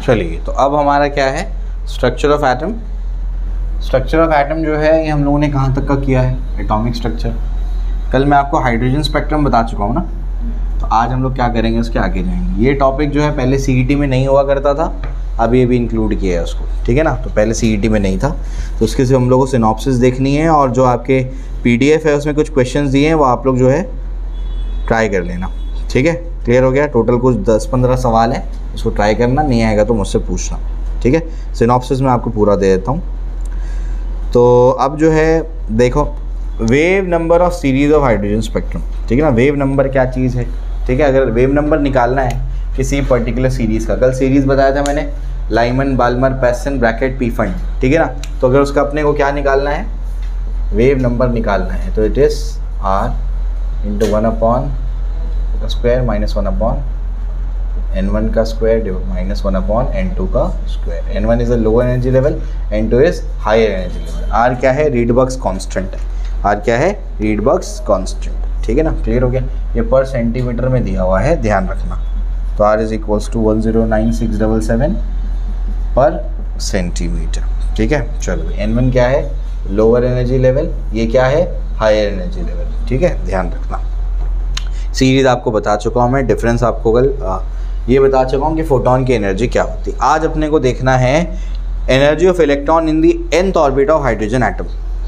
चलिए, तो अब हमारा क्या है, structure of atom. Structure of atom जो है ये हम लोगों ने कहाँ तक का किया है, एटॉमिक स्ट्रक्चर। कल मैं आपको हाइड्रोजन स्पेक्ट्रम बता चुका हूँ ना, तो आज हम लोग क्या करेंगे, उसके आगे जाएंगे। ये टॉपिक जो है पहले सीईटी में नहीं हुआ करता था, अब ये भी इंक्लूड किया है उसको, ठीक है ना। तो पहले सीईटी में नहीं था, तो उसके से हम लोग को सिनॉप्सिस देखनी है, और जो आपके पीडीएफ है उसमें कुछ क्वेश्चंस दिए हैं वो आप लोग जो है ट्राई कर लेना, ठीक है। क्लियर हो गया। टोटल कुछ 10-15 सवाल है, उसको ट्राई करना, नहीं आएगा तो मुझसे पूछना, ठीक है। सिनॉप्सिस मैं आपको पूरा दे देता हूँ। तो अब जो है देखो, wave number of series of hydrogen spectrum, ठीक है ना। वेव नंबर क्या चीज़ है, ठीक है। अगर वेव नंबर निकालना है किसी पर्टिकुलर सीरीज़ का, कल सीरीज़ बताया था मैंने, Lyman, Balmer, Paschen, Brackett, Pfund, ठीक है ना। तो अगर उसका अपने को क्या निकालना है, वेव नंबर निकालना है, तो it is r into 1/² minus 1/n1 का स्क्वायर माइनस 1/n2 का square. n1 is a lower energy level, n2 is higher energy level. r क्या है, रीडबर्ग्स कांस्टेंट है। r क्या है, रीडबर्ग्स कांस्टेंट, ठीक है ना। क्लियर हो गया। ये पर सेंटीमीटर में दिया हुआ है, ध्यान रखना। तो r इज़ इक्वल्स टू 109677 पर सेंटीमीटर, ठीक है। चलो, n1 क्या है, लोअर एनर्जी लेवल, ये क्या है, हायर एनर्जी लेवल, ठीक है, ध्यान रखना। सीरीज आपको बता चुका हूँ मैं, डिफरेंस आपको कल ये बता चुका हूँ कि फोटोन की एनर्जी क्या होती है। आज अपने को देखना है energy of electron in the nth orbit of hydrogen atom.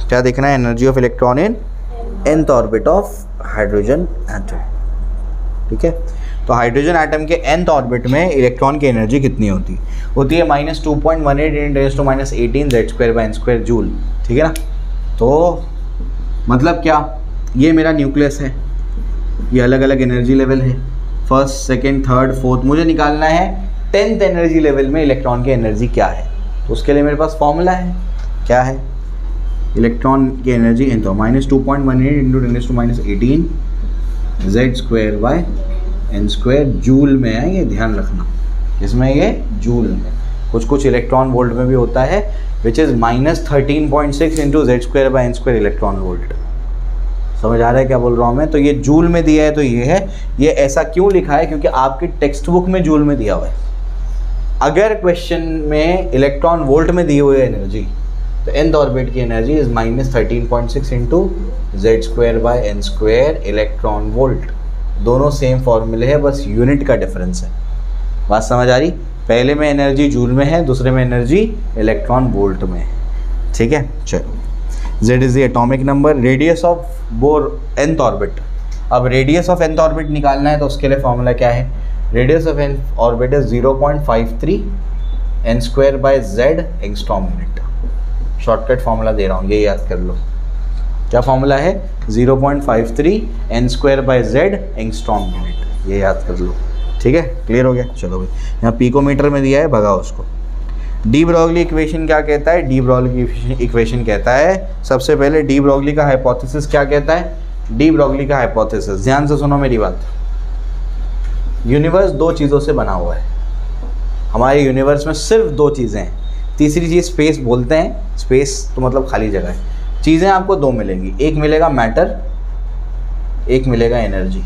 क्या देखना है, energy of electron in nth orbit of hydrogen atom, ठीक है। तो हाइड्रोजन एटम के nth ऑर्बिट में इलेक्ट्रॉन की एनर्जी कितनी होती है -2.18 × 10⁻18 Z²/n² जूल, ठीक है ना। तो मतलब क्या, ये मेरा न्यूक्लियस है, ये अलग अलग एनर्जी लेवल है, फर्स्ट, सेकंड, थर्ड, फोर्थ। मुझे निकालना है 10th एनर्जी लेवल में इलेक्ट्रॉन की एनर्जी क्या है। तो उसके लिए मेरे पास फॉर्मूला है, क्या है, इलेक्ट्रॉन की एनर्जी इन तो -2.18 × 10⁻18 Z²/n² जूल में है, ये ध्यान रखना। इसमें ये जूल में, कुछ इलेक्ट्रॉन वोल्ट में भी होता है, which is -13.6 × Z²/n² electron volt. समझ आ रहा है क्या बोल रहा हूँ मैं। तो ये जूल में दिया है, तो ये है, ये ऐसा क्यों लिखा है, क्योंकि आपकी टेक्स्ट बुक में जूल में दिया हुआ है। अगर क्वेश्चन में इलेक्ट्रॉन वोल्ट में दी हुई एनर्जी, तो nth ऑर्बिट की energy is -13.6 × Z²/n² electron volt. दोनों सेम फॉर्मूले है, बस यूनिट का डिफरेंस है। बात समझ आ रही। पहले में एनर्जी जूल में है, दूसरे में एनर्जी इलेक्ट्रॉन वोल्ट में है, ठीक है। चलो, Z is the atomic number, radius of Bohr nth orbit. अब रेडियस ऑफ nth ऑर्बिट निकालना है, तो उसके लिए फॉर्मूला क्या है, radius of nth orbit is 0.53 n²/z angstrom unit. Shortcut formula दे रहा हूँ, ये याद कर लो। क्या फॉर्मूला है, 0.53 n²/z एंगस्ट्रॉम यूनिट, ये याद कर लो, ठीक है। क्लियर हो गया। चलो भाई, यहाँ पिकोमीटर में दिया है, भगाओ उसको। डी ब्रॉगली इक्वेशन क्या कहता है, डी ब्रॉगली इक्वेशन कहता है, सबसे पहले डी ब्रॉगली का हाइपोथेसिस क्या कहता है। डी ब्रॉगली का हाइपोथेसिस, ध्यान से सुनो मेरी बात। यूनिवर्स दो चीज़ों से बना हुआ है। हमारे यूनिवर्स में सिर्फ दो चीज़ें हैं, तीसरी चीज़ स्पेस बोलते हैं। स्पेस तो मतलब खाली जगह है। चीज़ें आपको दो मिलेंगी, एक मिलेगा मैटर, एक मिलेगा एनर्जी।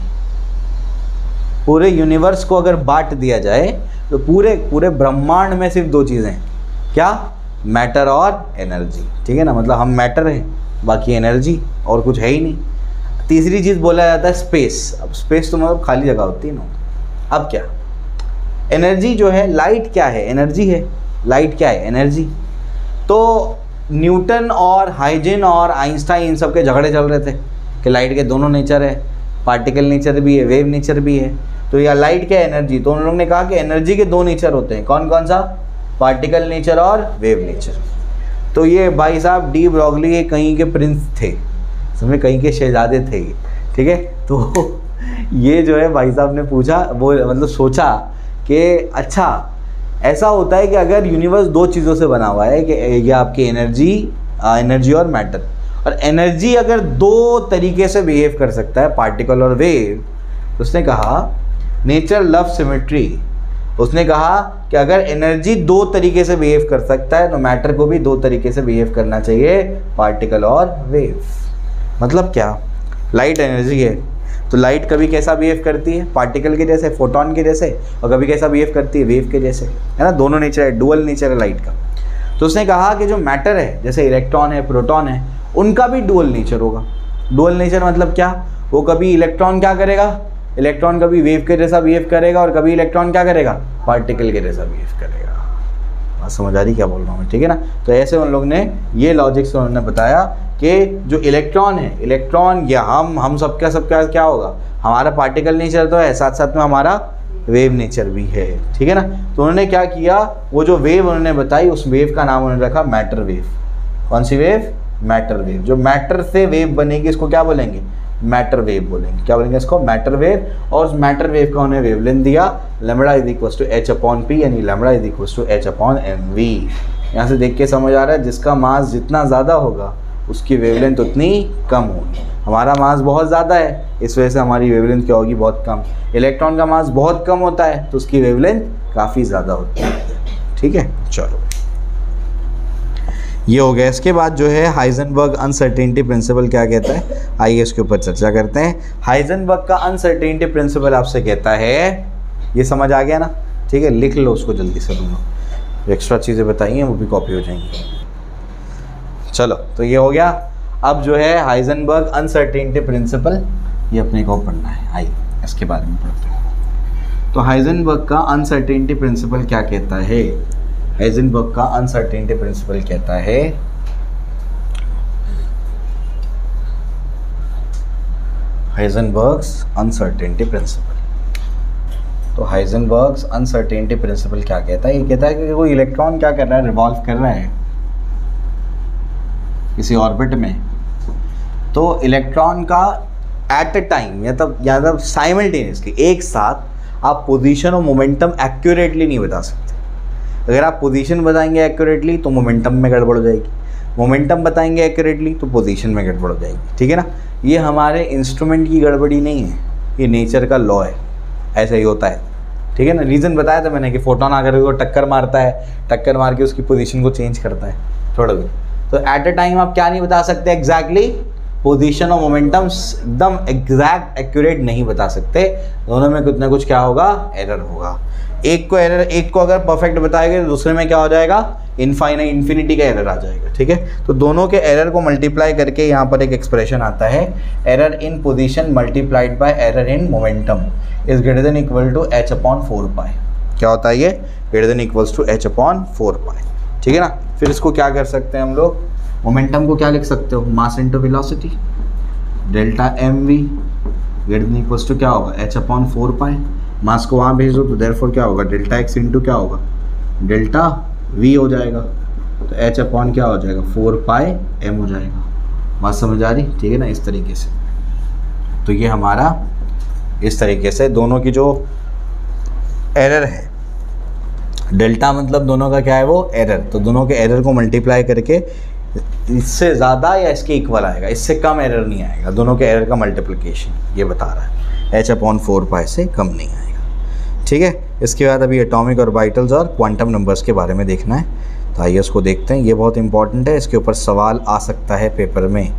पूरे यूनिवर्स को अगर बांट दिया जाए तो पूरे ब्रह्मांड में सिर्फ दो चीज़ें हैं, क्या, मैटर और एनर्जी, ठीक है ना। मतलब हम मैटर हैं, बाकी एनर्जी, और कुछ है ही नहीं। तीसरी चीज़ बोला जाता है स्पेस। अब स्पेस तो मतलब खाली जगह होती है ना। अब क्या, एनर्जी जो है, लाइट क्या है, एनर्जी है। लाइट क्या है, एनर्जी। तो न्यूटन और हाइजेन और आइंस्टाइन इन सब के झगड़े चल रहे थे कि लाइट के दोनों नेचर है, पार्टिकल नेचर भी है, वेव नेचर भी है। तो या लाइट क्या है, एनर्जी। तो उन लोगों ने कहा कि एनर्जी के दो नेचर होते हैं, कौन कौन सा, पार्टिकल नेचर और वेव नेचर। तो ये भाई साहब डी ब्रॉगली के कहीं के प्रिंस थे, समझे, कहीं के शहजादे थे, ठीक है। तो ये जो है भाई साहब ने पूछा, वो मतलब सोचा कि अच्छा ऐसा होता है कि अगर यूनिवर्स दो चीज़ों से बना हुआ है, कि ये आपकी एनर्जी और मैटर, और एनर्जी अगर दो तरीके से बिहेव कर सकता है, पार्टिकल और वेव, तो उसने कहा नेचर लव सिमेट्री। उसने कहा कि अगर एनर्जी दो तरीके से बिहेव कर सकता है, तो मैटर को भी दो तरीके से बिहेव करना चाहिए, पार्टिकल और वेव। मतलब क्या, लाइट एनर्जी है, तो लाइट कभी कैसा बिहेव करती है, पार्टिकल के जैसे, फोटोन के जैसे, और कभी कैसा बिहेव करती है, वेव के जैसे, है ना। दोनों नेचर है, डुअल नेचर है लाइट का। तो उसने कहा कि जो मैटर है, जैसे इलेक्ट्रॉन है, प्रोटॉन है, उनका भी डुअल नेचर होगा। डुअल नेचर मतलब क्या, वो कभी इलेक्ट्रॉन क्या करेगा, इलेक्ट्रॉन कभी वेव के जैसा बिहेव करेगा, और कभी इलेक्ट्रॉन क्या करेगा, पार्टिकल के जैसा बिहेव करेगा। बात समझ आ रही क्या बोल रहा हूँ मैं, ठीक है ना। तो ऐसे उन लोग ने ये लॉजिक से उन्होंने बताया कि जो इलेक्ट्रॉन है, इलेक्ट्रॉन या हम सबका क्या होगा, हमारा पार्टिकल नेचर तो है, साथ साथ में हमारा वेव नेचर भी है, ठीक है ना। तो उन्होंने क्या किया, वो जो वेव उन्होंने बताई, उस वेव का नाम उन्होंने रखा मैटर वेव। कौन सी वेव, मैटर वेव। जो मैटर से वेव बनेगी इसको क्या बोलेंगे, मैटर वेव बोलेंगे। क्या बोलेंगे इसको, मैटर वेव। और उस मैटर वेव का उन्हें वेवलेंथ दिया lambda is equal to h/p, यानी lambda is equal to h/mv। यहाँ से देख के समझ आ रहा है, जिसका मास जितना ज़्यादा होगा उसकी वेवलेंथ उतनी कम होगी। हमारा मास बहुत ज़्यादा है, इस वजह से हमारी वेवलेंथ क्या होगी, बहुत कम। इलेक्ट्रॉन का मास बहुत कम होता है तो उसकी वेवलेंथ काफ़ी ज़्यादा होती है, ठीक है। चलो ये हो गया। इसके बाद जो है हाइजेनबर्ग अनसर्टेनिटी प्रिंसिपल क्या कहता है, आइए इसके ऊपर चर्चा करते हैं। हाइजेनबर्ग का अनसर्टेनिटी प्रिंसिपल आपसे कहता है, ये समझ आ गया ना, ठीक है, लिख लो उसको जल्दी से, दोनों एक्स्ट्रा चीज़ें बताइए वो भी कॉपी हो जाएंगी। चलो तो ये हो गया। अब जो है हाइजेनबर्ग अनसर्टेनिटी प्रिंसिपल, ये अपने को पढ़ना है, आइए इसके बारे में पढ़ते हैं। तो हाइजेनबर्ग का अनसर्टेनिटी प्रिंसिपल क्या कहता है, हाइजेनबर्ग का अनसर्टेनिटी प्रिंसिपल कहता है हाइजेनबर्ग्स अनसर्टेनिटी प्रिंसिपल। तो हाइजेनबर्ग्स अनसर्टेनिटी प्रिंसिपल क्या कहता है, ये कहता है कि कोई इलेक्ट्रॉन क्या कर रहा है, रिवॉल्व कर रहा है किसी ऑर्बिट में, तो इलेक्ट्रॉन का एट अ टाइम या तब साइमल्टेनियसली एक साथ आप पोजीशन और मोमेंटम एक्यूरेटली नहीं बता सकते। अगर आप पोजीशन बताएंगे एक्यूरेटली तो मोमेंटम में गड़बड़ हो जाएगी, मोमेंटम बताएंगे एक्यूरेटली तो पोजीशन में गड़बड़ हो जाएगी, ठीक है ना। ये हमारे इंस्ट्रूमेंट की गड़बड़ी नहीं है, ये नेचर का लॉ है, ऐसा ही होता है, ठीक है ना। रीज़न बताया था मैंने कि फोटोन आकर को टक्कर मारता है, टक्कर मार के उसकी पोजीशन को चेंज करता है थोड़ा भी। तो एट अ टाइम आप क्या नहीं बता सकते एग्जैक्टली, पोजीशन और मोमेंटम एकदम एग्जैक्ट एक्यूरेट नहीं बता सकते, दोनों में कुछ ना कुछ क्या होगा, एरर होगा। एक को अगर परफेक्ट बताएंगे तो दूसरे में क्या हो जाएगा, इन्फिनिटी का एरर आ जाएगा, ठीक है। तो दोनों के एरर को मल्टीप्लाई करके यहाँ पर एक एक्सप्रेशन आता है, error in position multiplied by error in momentum is greater than equal to h/4π। क्या होता है ये, greater than equals to h/4π, ठीक है ना। फिर इसको क्या कर सकते हैं हम लोग, मोमेंटम को क्या लिख सकते हो, mass into velocity, delta mv greater than equals to क्या होगा, h/4π। मास को वहाँ भेज दो तो देयरफॉर क्या होगा, डेल्टा x इंटू क्या होगा, डेल्टा v हो जाएगा, तो h/ क्या हो जाएगा, 4πm हो जाएगा। बात समझ आ रही, ठीक है ना, इस तरीके से। तो ये हमारा इस तरीके से दोनों की जो एरर है, डेल्टा मतलब दोनों का क्या है, वो एरर, तो दोनों के एरर को मल्टीप्लाई करके इससे ज़्यादा या इसके इक्वल आएगा, इससे कम एरर नहीं आएगा, दोनों के एरर का मल्टीप्लिकेशन ये बता रहा है, h/4π से कम नहीं आएगा, ठीक है। इसके बाद अभी एटॉमिक ऑर्बिटल्स और क्वांटम नंबर्स के बारे में देखना है, तो आइए उसको देखते हैं। ये बहुत इंपॉर्टेंट है, इसके ऊपर सवाल आ सकता है पेपर में,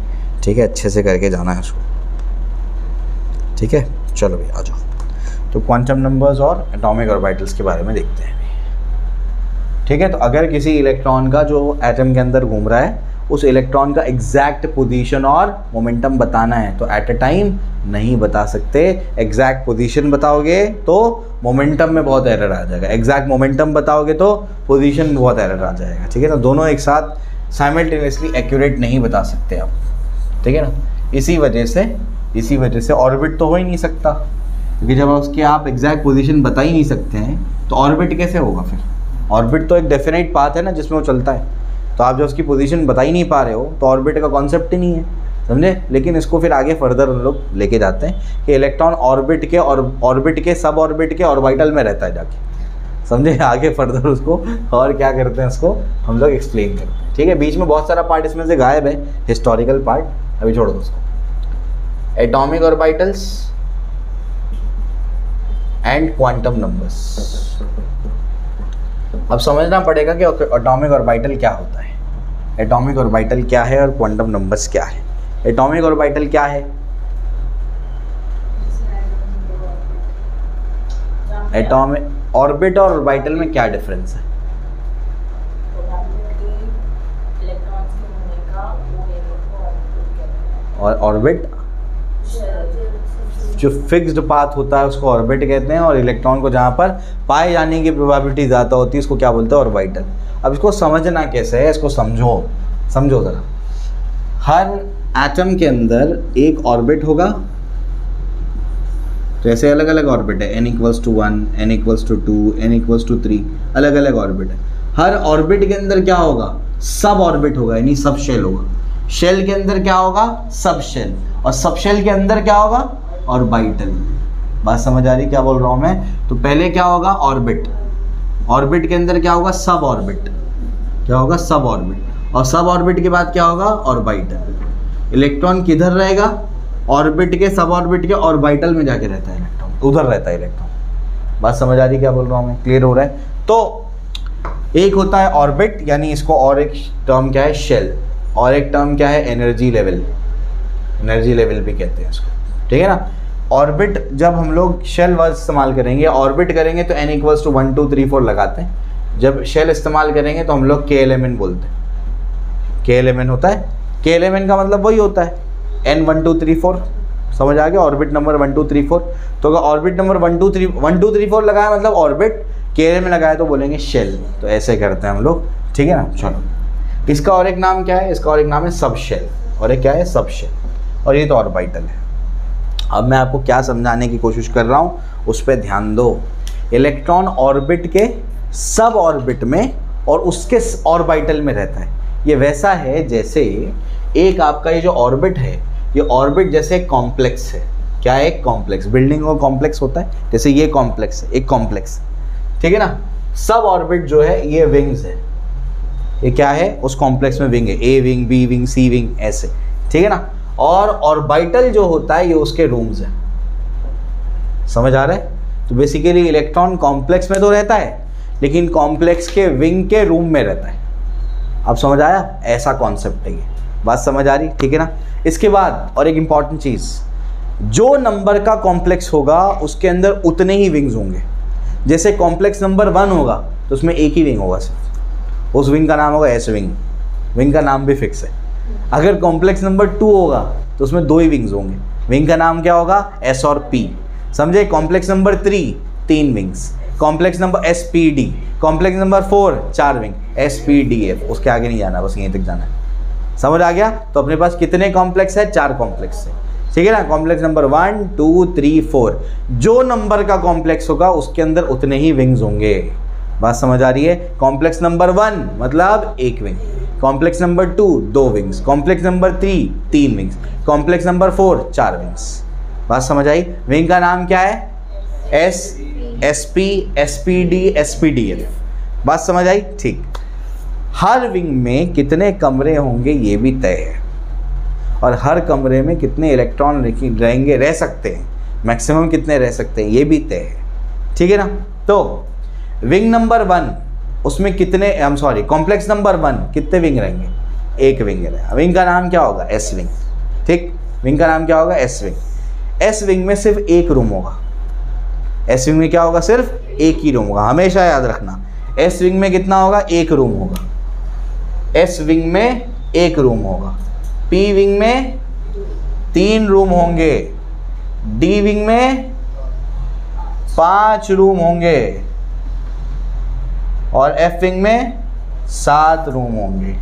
ठीक है, अच्छे से करके जाना है उसको, ठीक है। चलो भाई आ जाओ, तो क्वांटम नंबर्स और एटॉमिक ऑर्बिटल्स के बारे में देखते हैं, ठीक है। तो अगर किसी इलेक्ट्रॉन का जो एटम के अंदर घूम रहा है, उस इलेक्ट्रॉन का एग्जैक्ट पोजीशन और मोमेंटम बताना है, तो एट अ टाइम नहीं बता सकते। एग्जैक्ट पोजीशन बताओगे तो मोमेंटम में बहुत एरर आ जाएगा, एग्जैक्ट मोमेंटम बताओगे तो पोजीशन में बहुत एरर आ जाएगा, ठीक है ना। दोनों एक साथ साइमल्टेनियसली एक्यूरेट नहीं बता सकते आप, ठीक है ना। इसी वजह से ऑर्बिट तो हो ही नहीं सकता, क्योंकि जब उसकी आप एग्जैक्ट पोजीशन बता ही नहीं सकते हैं तो ऑर्बिट कैसे होगा फिर। ऑर्बिट तो एक डेफिनेट पाथ है ना जिसमें वो चलता है, तो आप जब उसकी पोजीशन बता ही नहीं पा रहे हो तो ऑर्बिट का कॉन्सेप्ट ही नहीं है, समझे। लेकिन इसको फिर आगे फर्दर उन लोग लेके जाते हैं कि इलेक्ट्रॉन ऑर्बिट के सब ऑर्बिट के ऑर्बिटल में रहता है जाके, समझे। आगे फर्दर उसको और क्या करते हैं, उसको हम लोग एक्सप्लेन करते हैं, ठीक है। बीच में बहुत सारा पार्ट इसमें से गायब है, हिस्टोरिकल पार्ट, अभी छोड़ दो उसको। Atomic orbitals and quantum numbers, अब समझना पड़ेगा कि एटॉमिक ऑर्बिटल क्या होता है, एटॉमिक ऑर्बिटल क्या है और क्वांटम नंबर्स क्या है। एटॉमिक ऑर्बिटल क्या है, एटॉमिक ऑर्बिट और ऑर्बिटल में क्या डिफरेंस है? और ऑर्बिट जो फिक्स्ड पाथ होता है उसको ऑर्बिट कहते हैं, और इलेक्ट्रॉन को जहाँ पर पाए जाने की प्रोबेबिलिटी ज़्यादा होती है उसको क्या बोलते हैं? ऑर्बिटल। अब इसको समझना कैसे है, इसको समझो ज़रा। हर एटम के अंदर एक ऑर्बिट होगा, जैसे अलग अलग ऑर्बिट है, n=1, n=2, n=3, अलग अलग ऑर्बिट है। हर ऑर्बिट के अंदर क्या होगा? सब ऑर्बिट होगा, यानी सब शेल होगा। शेल के अंदर क्या होगा? सब शेल, और सब शेल के अंदर क्या होगा? ऑर्बिटल। बात समझ आ रही क्या बोल रहा हूँ मैं? तो पहले क्या होगा? ऑर्बिट। ऑर्बिट के अंदर क्या होगा? सब ऑर्बिट। क्या होगा? सब ऑर्बिट। और सब ऑर्बिट के बाद क्या होगा? ऑर्बिटल। इलेक्ट्रॉन किधर रहेगा? ऑर्बिट के, सब ऑर्बिट के ऑर्बिटल में जाके रहता है इलेक्ट्रॉन, उधर रहता है इलेक्ट्रॉन। बात समझ आ रही क्या बोल रहा हूँ मैं? क्लियर हो रहा है? तो एक होता है ऑर्बिट, यानी इसको, और एक टर्म क्या है? शेल। और एक टर्म क्या है? Energy level. एनर्जी लेवल भी कहते हैं इसको, ठीक है ना। ऑर्बिट जब हम लोग शेल वर्ड इस्तेमाल करेंगे, ऑर्बिट करेंगे तो n=1 2 3 4 लगाते हैं। जब शेल इस्तेमाल करेंगे तो हम लोग k एलिमेंट बोलते हैं। k एलिमेंट होता है, k एलिमेंट का मतलब वही होता है n 1 2 3 4। समझ आ गया? Orbit number 1 2 3 4। तो अगर ऑर्बिट नंबर 1 2 3 4 लगाया मतलब ऑर्बिट, k एलिमेंट लगाया तो बोलेंगे शेल। तो ऐसे करते हैं हम लोग, ठीक है ना। चलो, इसका और एक नाम क्या है? इसका और एक नाम है सब शेल। और एक क्या है? सब शेल। और ये तो ऑर्बिटल है। अब मैं आपको क्या समझाने की कोशिश कर रहा हूँ उस पर ध्यान दो। इलेक्ट्रॉन ऑर्बिट के सब ऑर्बिट में और उसके ऑर्बिटल में रहता है। ये वैसा है जैसे एक आपका ये जो ऑर्बिट है, ये ऑर्बिट जैसे एक कॉम्प्लेक्स है। क्या है? एक कॉम्प्लेक्स। बिल्डिंग का कॉम्प्लेक्स होता है, जैसे ये कॉम्प्लेक्स है, एक कॉम्प्लेक्स, ठीक है ना। सब ऑर्बिट जो है ये विंग्स है। ये क्या है? उस कॉम्प्लेक्स में विंग है, A wing, B wing, C wing, ऐसे, ठीक है ना। और ऑर्बिटल जो होता है ये उसके रूम्स है। समझ आ रहा है? तो बेसिकली इलेक्ट्रॉन कॉम्प्लेक्स में तो रहता है, लेकिन कॉम्प्लेक्स के विंग के रूम में रहता है। अब समझ आया? ऐसा कॉन्सेप्ट है ये। बात समझ आ रही? ठीक है ना। इसके बाद और एक इंपॉर्टेंट चीज़, जो नंबर का कॉम्प्लेक्स होगा उसके अंदर उतने ही विंग्स होंगे। जैसे कॉम्प्लेक्स नंबर 1 होगा तो उसमें एक ही विंग होगा सिर्फ, उस विंग का नाम होगा एस विंग। विंग का नाम भी फिक्स है। अगर कॉम्प्लेक्स नंबर 2 होगा तो उसमें 2 ही विंग्स होंगे, विंग का नाम क्या होगा? एस और पी। समझे? Complex number 3 3 wings, complex number S P D, complex number 4 4 wing, S P D F. उसके आगे नहीं जाना, बस यहीं तक जाना है। समझ आ गया? तो अपने पास कितने कॉम्प्लेक्स है? 4 कॉम्प्लेक्स है, ठीक है ना। कॉम्प्लेक्स नंबर 1 2 3 4, जो नंबर का कॉम्प्लेक्स होगा उसके अंदर उतने ही विंग्स होंगे। बात समझ आ रही है? कॉम्प्लेक्स नंबर 1 मतलब 1 wing, complex number 2 2 wings, complex number 3 3 wings, complex number 4 4 wings. बात समझ आई? विंग का नाम क्या है? S, S P, S P D, S P D F. बात समझ आई? ठीक। हर विंग में कितने कमरे होंगे ये भी तय है, और हर कमरे में कितने इलेक्ट्रॉन रहेंगे, रह सकते हैं, मैक्सिमम कितने रह सकते हैं ये भी तय है, ठीक है ना। तो विंग नंबर 1 उसमें कितने, कॉम्प्लेक्स नंबर 1 कितने विंग रहेंगे? 1 विंग रहेगा। विंग का नाम क्या होगा? S wing. ठीक, विंग का नाम क्या होगा? S wing. एस विंग में सिर्फ एक रूम होगा। एस विंग में क्या होगा? सिर्फ एक ही रूम होगा, हमेशा याद रखना। एस विंग में कितना होगा? 1 रूम होगा। एस विंग में 1 रूम होगा। पी विंग में 3 रूम होंगे। डी विंग में 5 रूम होंगे, और एफ विंग में 7 रूम होंगे।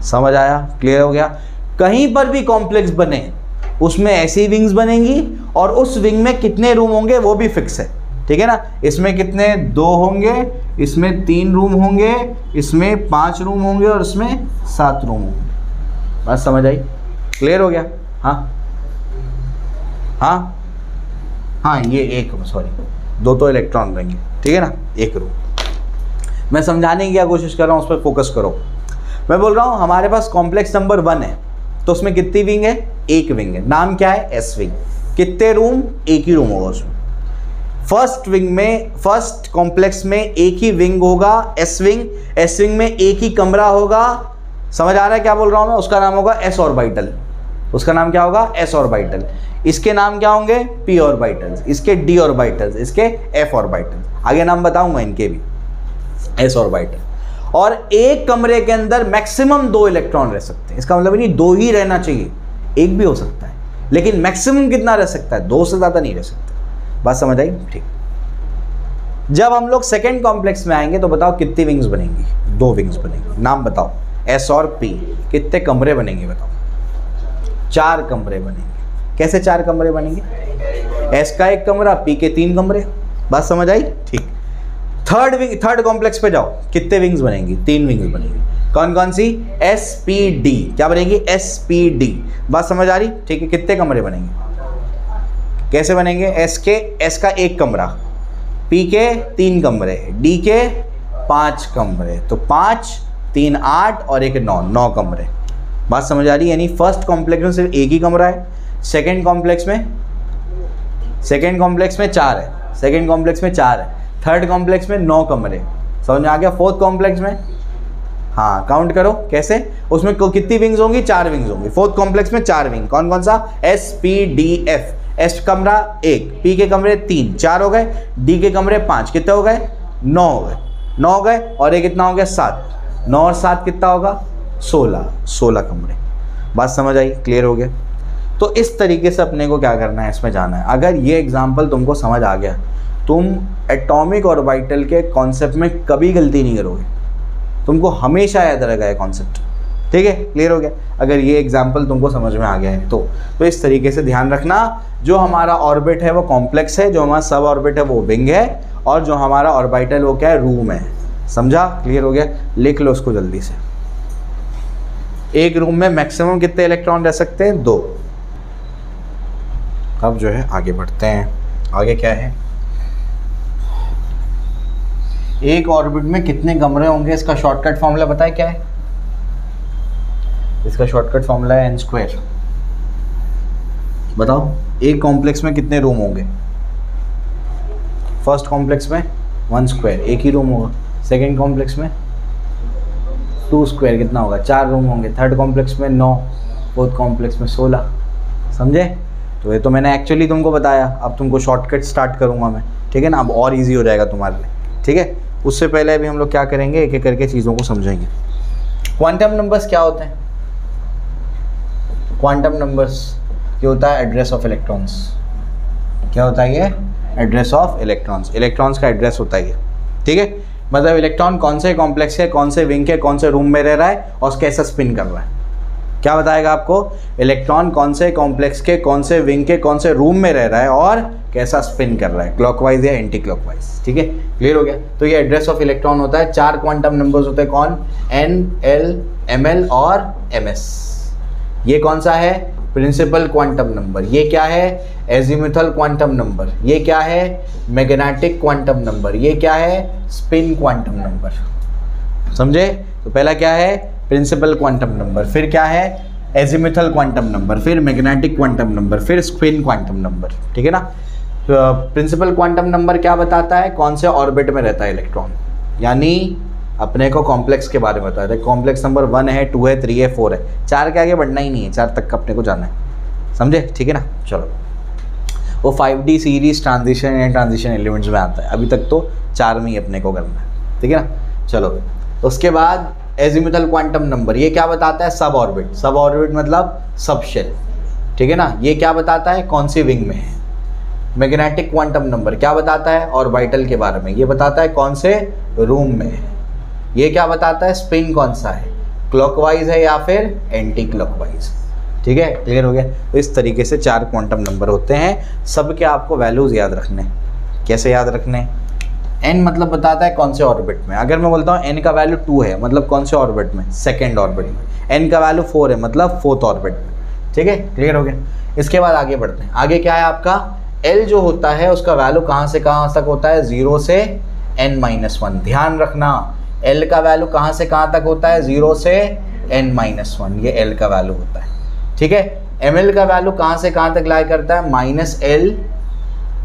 समझ आया? क्लियर हो गया? कहीं पर भी कॉम्प्लेक्स बने उसमें ऐसी विंग्स बनेंगी, और उस विंग में कितने रूम होंगे वो भी फिक्स है, ठीक है ना। इसमें कितने? 2 होंगे, इसमें 3 रूम होंगे, इसमें 5 रूम होंगे, और इसमें 7 रूम होंगे। बात समझ आई? क्लियर हो गया? हाँ हाँ हाँ, ये 2 तो इलेक्ट्रॉन रहेंगे, ठीक है ना, 1 रूम। मैं समझाने की क्या कोशिश कर रहा हूँ उस पर फोकस करो। मैं बोल रहा हूँ हमारे पास कॉम्प्लेक्स नंबर 1 है, तो उसमें कितनी विंग है? 1 विंग है। नाम क्या है? S wing. कितने रूम? 1 ही रूम होगा उसमें। फर्स्ट विंग में, फर्स्ट कॉम्प्लेक्स में 1 ही विंग होगा, एस विंग। एस विंग में 1 ही कमरा होगा। समझ आ रहा है क्या बोल रहा हूँ मैं? उसका नाम होगा एस ऑर्बिटल। उसका नाम क्या होगा, s ऑर्बिटल। इसके नाम क्या होंगे, p ऑर्बिटल्स, इसके d ऑर्बिटल्स, इसके f ऑर्बिटल्स, आगे नाम बताऊंगा इनके भी, s ऑर्बिटल। और एक कमरे के अंदर मैक्सिमम 2 इलेक्ट्रॉन रह सकते हैं। इसका मतलब नहीं 2 ही रहना चाहिए, एक भी हो सकता है, लेकिन मैक्सिमम कितना रह सकता है, 2 से ज़्यादा नहीं रह सकता। बात समझ आई, ठीक। जब हम लोग सेकेंड कॉम्प्लेक्स में आएंगे तो बताओ कितनी विंग्स बनेंगी, 2 विंग्स बनेंगी। नाम बताओ, s और p, कितने कमरे बनेंगे बताओ, 4 कमरे बनेंगे। कैसे 4 कमरे बनेंगे, s का 1 कमरा, p के 3 कमरे। बात समझ आई, ठीक। थर्ड कॉम्प्लेक्स पे जाओ, कितने विंग्स बनेंगी, 3 विंग्स बनेंगी। कौन कौन सी, SPD, क्या बनेगी, SPD। बात समझ आ रही, ठीक है। कितने कमरे बनेंगे, कैसे बनेंगे, s का 1 कमरा, p के 3 कमरे, d के 5 कमरे, तो 5 3 8 और 1 9 कमरे। बात समझ आ रही, यानी फर्स्ट कॉम्प्लेक्स में सिर्फ 1 ही कमरा है, सेकेंड कॉम्प्लेक्स में 4 है, सेकेंड कॉम्प्लेक्स में 4 है, थर्ड कॉम्प्लेक्स में 9 कमरे। समझ में आ गया। फोर्थ कॉम्प्लेक्स में, हाँ काउंट करो कैसे, उसमें कितनी विंग्स होंगी, 4 विंग्स होंगी। फोर्थ कॉम्प्लेक्स में 4 विंग, कौन कौन सा, SPDF। S कमरा 1, P के कमरे 3, 4 हो गए, D के कमरे 5, कितने हो गए, 9 हो गए, और ये कितना हो गया, 7। 9 और 7 कितना होगा, 16 कमरे। बात समझ आई, क्लियर हो गया। तो इस तरीके से अपने को क्या करना है, इसमें जाना है। अगर ये एग्जाम्पल तुमको समझ आ गया, तुम एटॉमिक ऑर्बिटल के कॉन्सेप्ट में कभी गलती नहीं करोगे, तुमको हमेशा याद रहेगा ये कॉन्सेप्ट, ठीक है, क्लियर हो गया। अगर ये एग्जाम्पल तुमको समझ में आ गया है तो इस तरीके से ध्यान रखना, जो हमारा ऑर्बिट है वो कॉम्प्लेक्स है, जो हमारा सब ऑर्बिट है वो विंग है, और जो हमारा ऑर्बिटल वो क्या है, रूम है। समझा, क्लियर हो गया। लिख लो उसको जल्दी से। एक रूम में मैक्सिमम कितने इलेक्ट्रॉन रह सकते हैं, 2। अब जो है आगे बढ़ते हैं। आगे क्या है, एक ऑर्बिट में कितने कमरे होंगे, इसका शॉर्टकट फॉर्मूला पता है क्या है, इसका शॉर्टकट फॉर्मूला है n²। बताओ एक कॉम्प्लेक्स में कितने रूम होंगे, फर्स्ट कॉम्प्लेक्स में 1², एक ही रूम होगा। सेकेंड कॉम्प्लेक्स में 2², कितना होगा, 4 रूम होंगे। थर्ड कॉम्प्लेक्स में 9, फोर्थ कॉम्प्लेक्स में 16। समझे। तो ये तो मैंने एक्चुअली तुमको बताया, अब तुमको शॉर्टकट स्टार्ट करूंगा मैं, ठीक है ना। अब और इजी हो जाएगा तुम्हारे लिए, ठीक है। उससे पहले अभी हम लोग क्या करेंगे, एक एक करके चीज़ों को समझेंगे। क्वांटम नंबर्स क्या होते हैं, क्वांटम नंबर्स ये होता है एड्रेस ऑफ इलेक्ट्रॉन्स। क्या होता है ये, एड्रेस ऑफ इलेक्ट्रॉन्स, इलेक्ट्रॉन्स का एड्रेस होता है ये, ठीक है। मतलब इलेक्ट्रॉन कौन से कॉम्प्लेक्स के, कौन से विंग के, कौन से रूम में रह रहा है और कैसा स्पिन कर रहा है, क्या बताएगा आपको, इलेक्ट्रॉन कौन से कॉम्प्लेक्स के, कौन से विंग के, कौन से रूम में रह रहा है और कैसा स्पिन कर रहा है, क्लॉकवाइज या एंटी क्लॉकवाइज, ठीक है, क्लियर हो गया। तो ये एड्रेस ऑफ इलेक्ट्रॉन होता है। 4 क्वांटम नंबर्स होते हैं, कौन, N, L, ML और MS। ये कौन सा है, प्रिंसिपल क्वांटम नंबर। ये क्या है, एजीमुथल क्वांटम नंबर। ये क्या है, मैग्नेटिक क्वांटम नंबर। ये क्या है, स्पिन क्वांटम नंबर। समझे। तो पहला क्या है, प्रिंसिपल क्वांटम नंबर, फिर क्या है, एजीमुथल क्वांटम नंबर, फिर मैग्नेटिक क्वांटम नंबर, फिर स्पिन क्वांटम नंबर, ठीक है ना। प्रिंसिपल क्वांटम नंबर क्या बताता है, कौन से ऑर्बिट में रहता है इलेक्ट्रॉन, यानी अपने को कॉम्प्लेक्स के बारे में बताता है। कॉम्प्लेक्स नंबर 1 है, 2 है, 3 है, 4 है, 4 के आगे बढ़ना ही नहीं है, 4 तक अपने को जाना है, समझे, ठीक है ना। चलो, वो 5D सीरीज ट्रांजिशन या ट्रांजिशन एलिमेंट्स में आता है, अभी तक तो 4 में ही अपने को करना है, ठीक है ना। चलो, उसके बाद एजीमुथल क्वांटम नंबर, ये क्या बताता है, सब ऑर्बिट। सब ऑर्बिट मतलब सब शेल, ठीक है ना। ये क्या बताता है, कौन सी विंग में है। मैग्नेटिक क्वांटम नंबर क्या बताता है, ऑर्बिटल के बारे में, ये बताता है कौन से रूम में है। ये क्या बताता है, स्पिन कौन सा है, क्लॉकवाइज है या फिर एंटी क्लॉकवाइज, ठीक है, क्लियर हो गया। तो इस तरीके से 4 क्वांटम नंबर होते हैं, सब के आपको वैल्यूज़ याद रखने। कैसे याद रखने, n मतलब बताता है कौन से ऑर्बिट में। अगर मैं बोलता हूँ n का वैल्यू 2 है, मतलब कौन से ऑर्बिट में, सेकेंड ऑर्बिट में। n का वैल्यू 4 है, मतलब फोर्थ ऑर्बिट में, ठीक है, क्लियर हो गया। इसके बाद आगे बढ़ते हैं। आगे क्या है आपका, l जो होता है उसका वैल्यू कहाँ से कहाँ तक होता है, 0 से n-1। ध्यान रखना, l का वैल्यू कहाँ से कहाँ तक होता है, 0 से n-1, ये l का वैल्यू होता है, ठीक है। ml का वैल्यू कहाँ से कहाँ तक लाई करता है,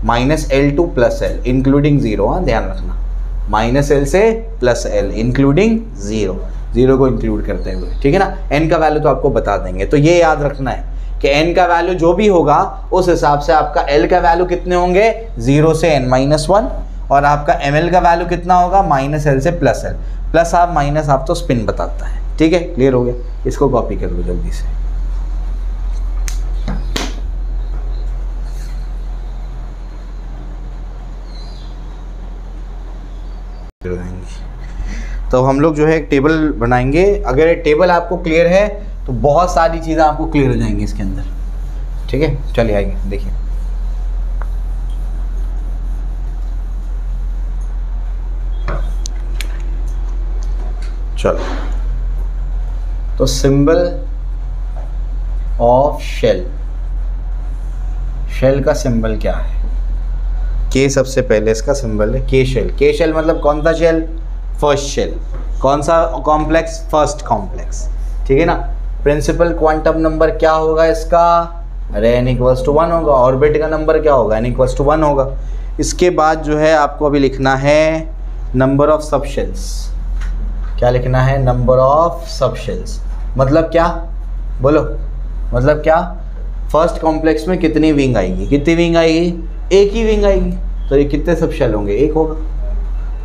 -L to +L इंक्लूडिंग 0, हाँ ध्यान रखना, -L से +L इंक्लूडिंग 0 को इंक्लूड करते हुए, ठीक है ना। n का वैल्यू तो आपको बता देंगे। तो ये याद रखना है कि n का वैल्यू जो भी होगा उस हिसाब से आपका l का वैल्यू कितने होंगे 0 से n-1 और आपका ml का वैल्यू कितना होगा -l से +l। प्लस आप माइनस आप तो स्पिन बताता है। ठीक है, क्लियर हो गया। इसको कॉपी कर लो जल्दी से। तो हम लोग जो है एक टेबल बनाएंगे। अगर ये टेबल आपको क्लियर है तो बहुत सारी चीज़ें आपको क्लियर हो जाएंगी इसके अंदर। ठीक है, चलिए आइए देखिए। चलो, तो सिंबल ऑफ शेल, शेल का सिंबल क्या है? के सबसे पहले इसका सिंबल है के शेल। के शेल मतलब कौन सा शेल? First shell. कौन सा कॉम्प्लेक्स? First complex. ठीक है ना। प्रिंसिपल क्वांटम नंबर क्या होगा इसका? अरे n=1 होगा। ऑर्बिट का नंबर क्या होगा? n=1 होगा। इसके बाद जो है आपको अभी लिखना है नंबर ऑफ सब शेल्स। क्या लिखना है? नंबर ऑफ सब शेल्स। मतलब क्या? बोलो, मतलब क्या? फर्स्ट कॉम्प्लेक्स में कितनी विंग आएगी? कितनी विंग आएगी? एक ही विंग आएगी। तो ये कितने सब शेल होंगे? एक होगा।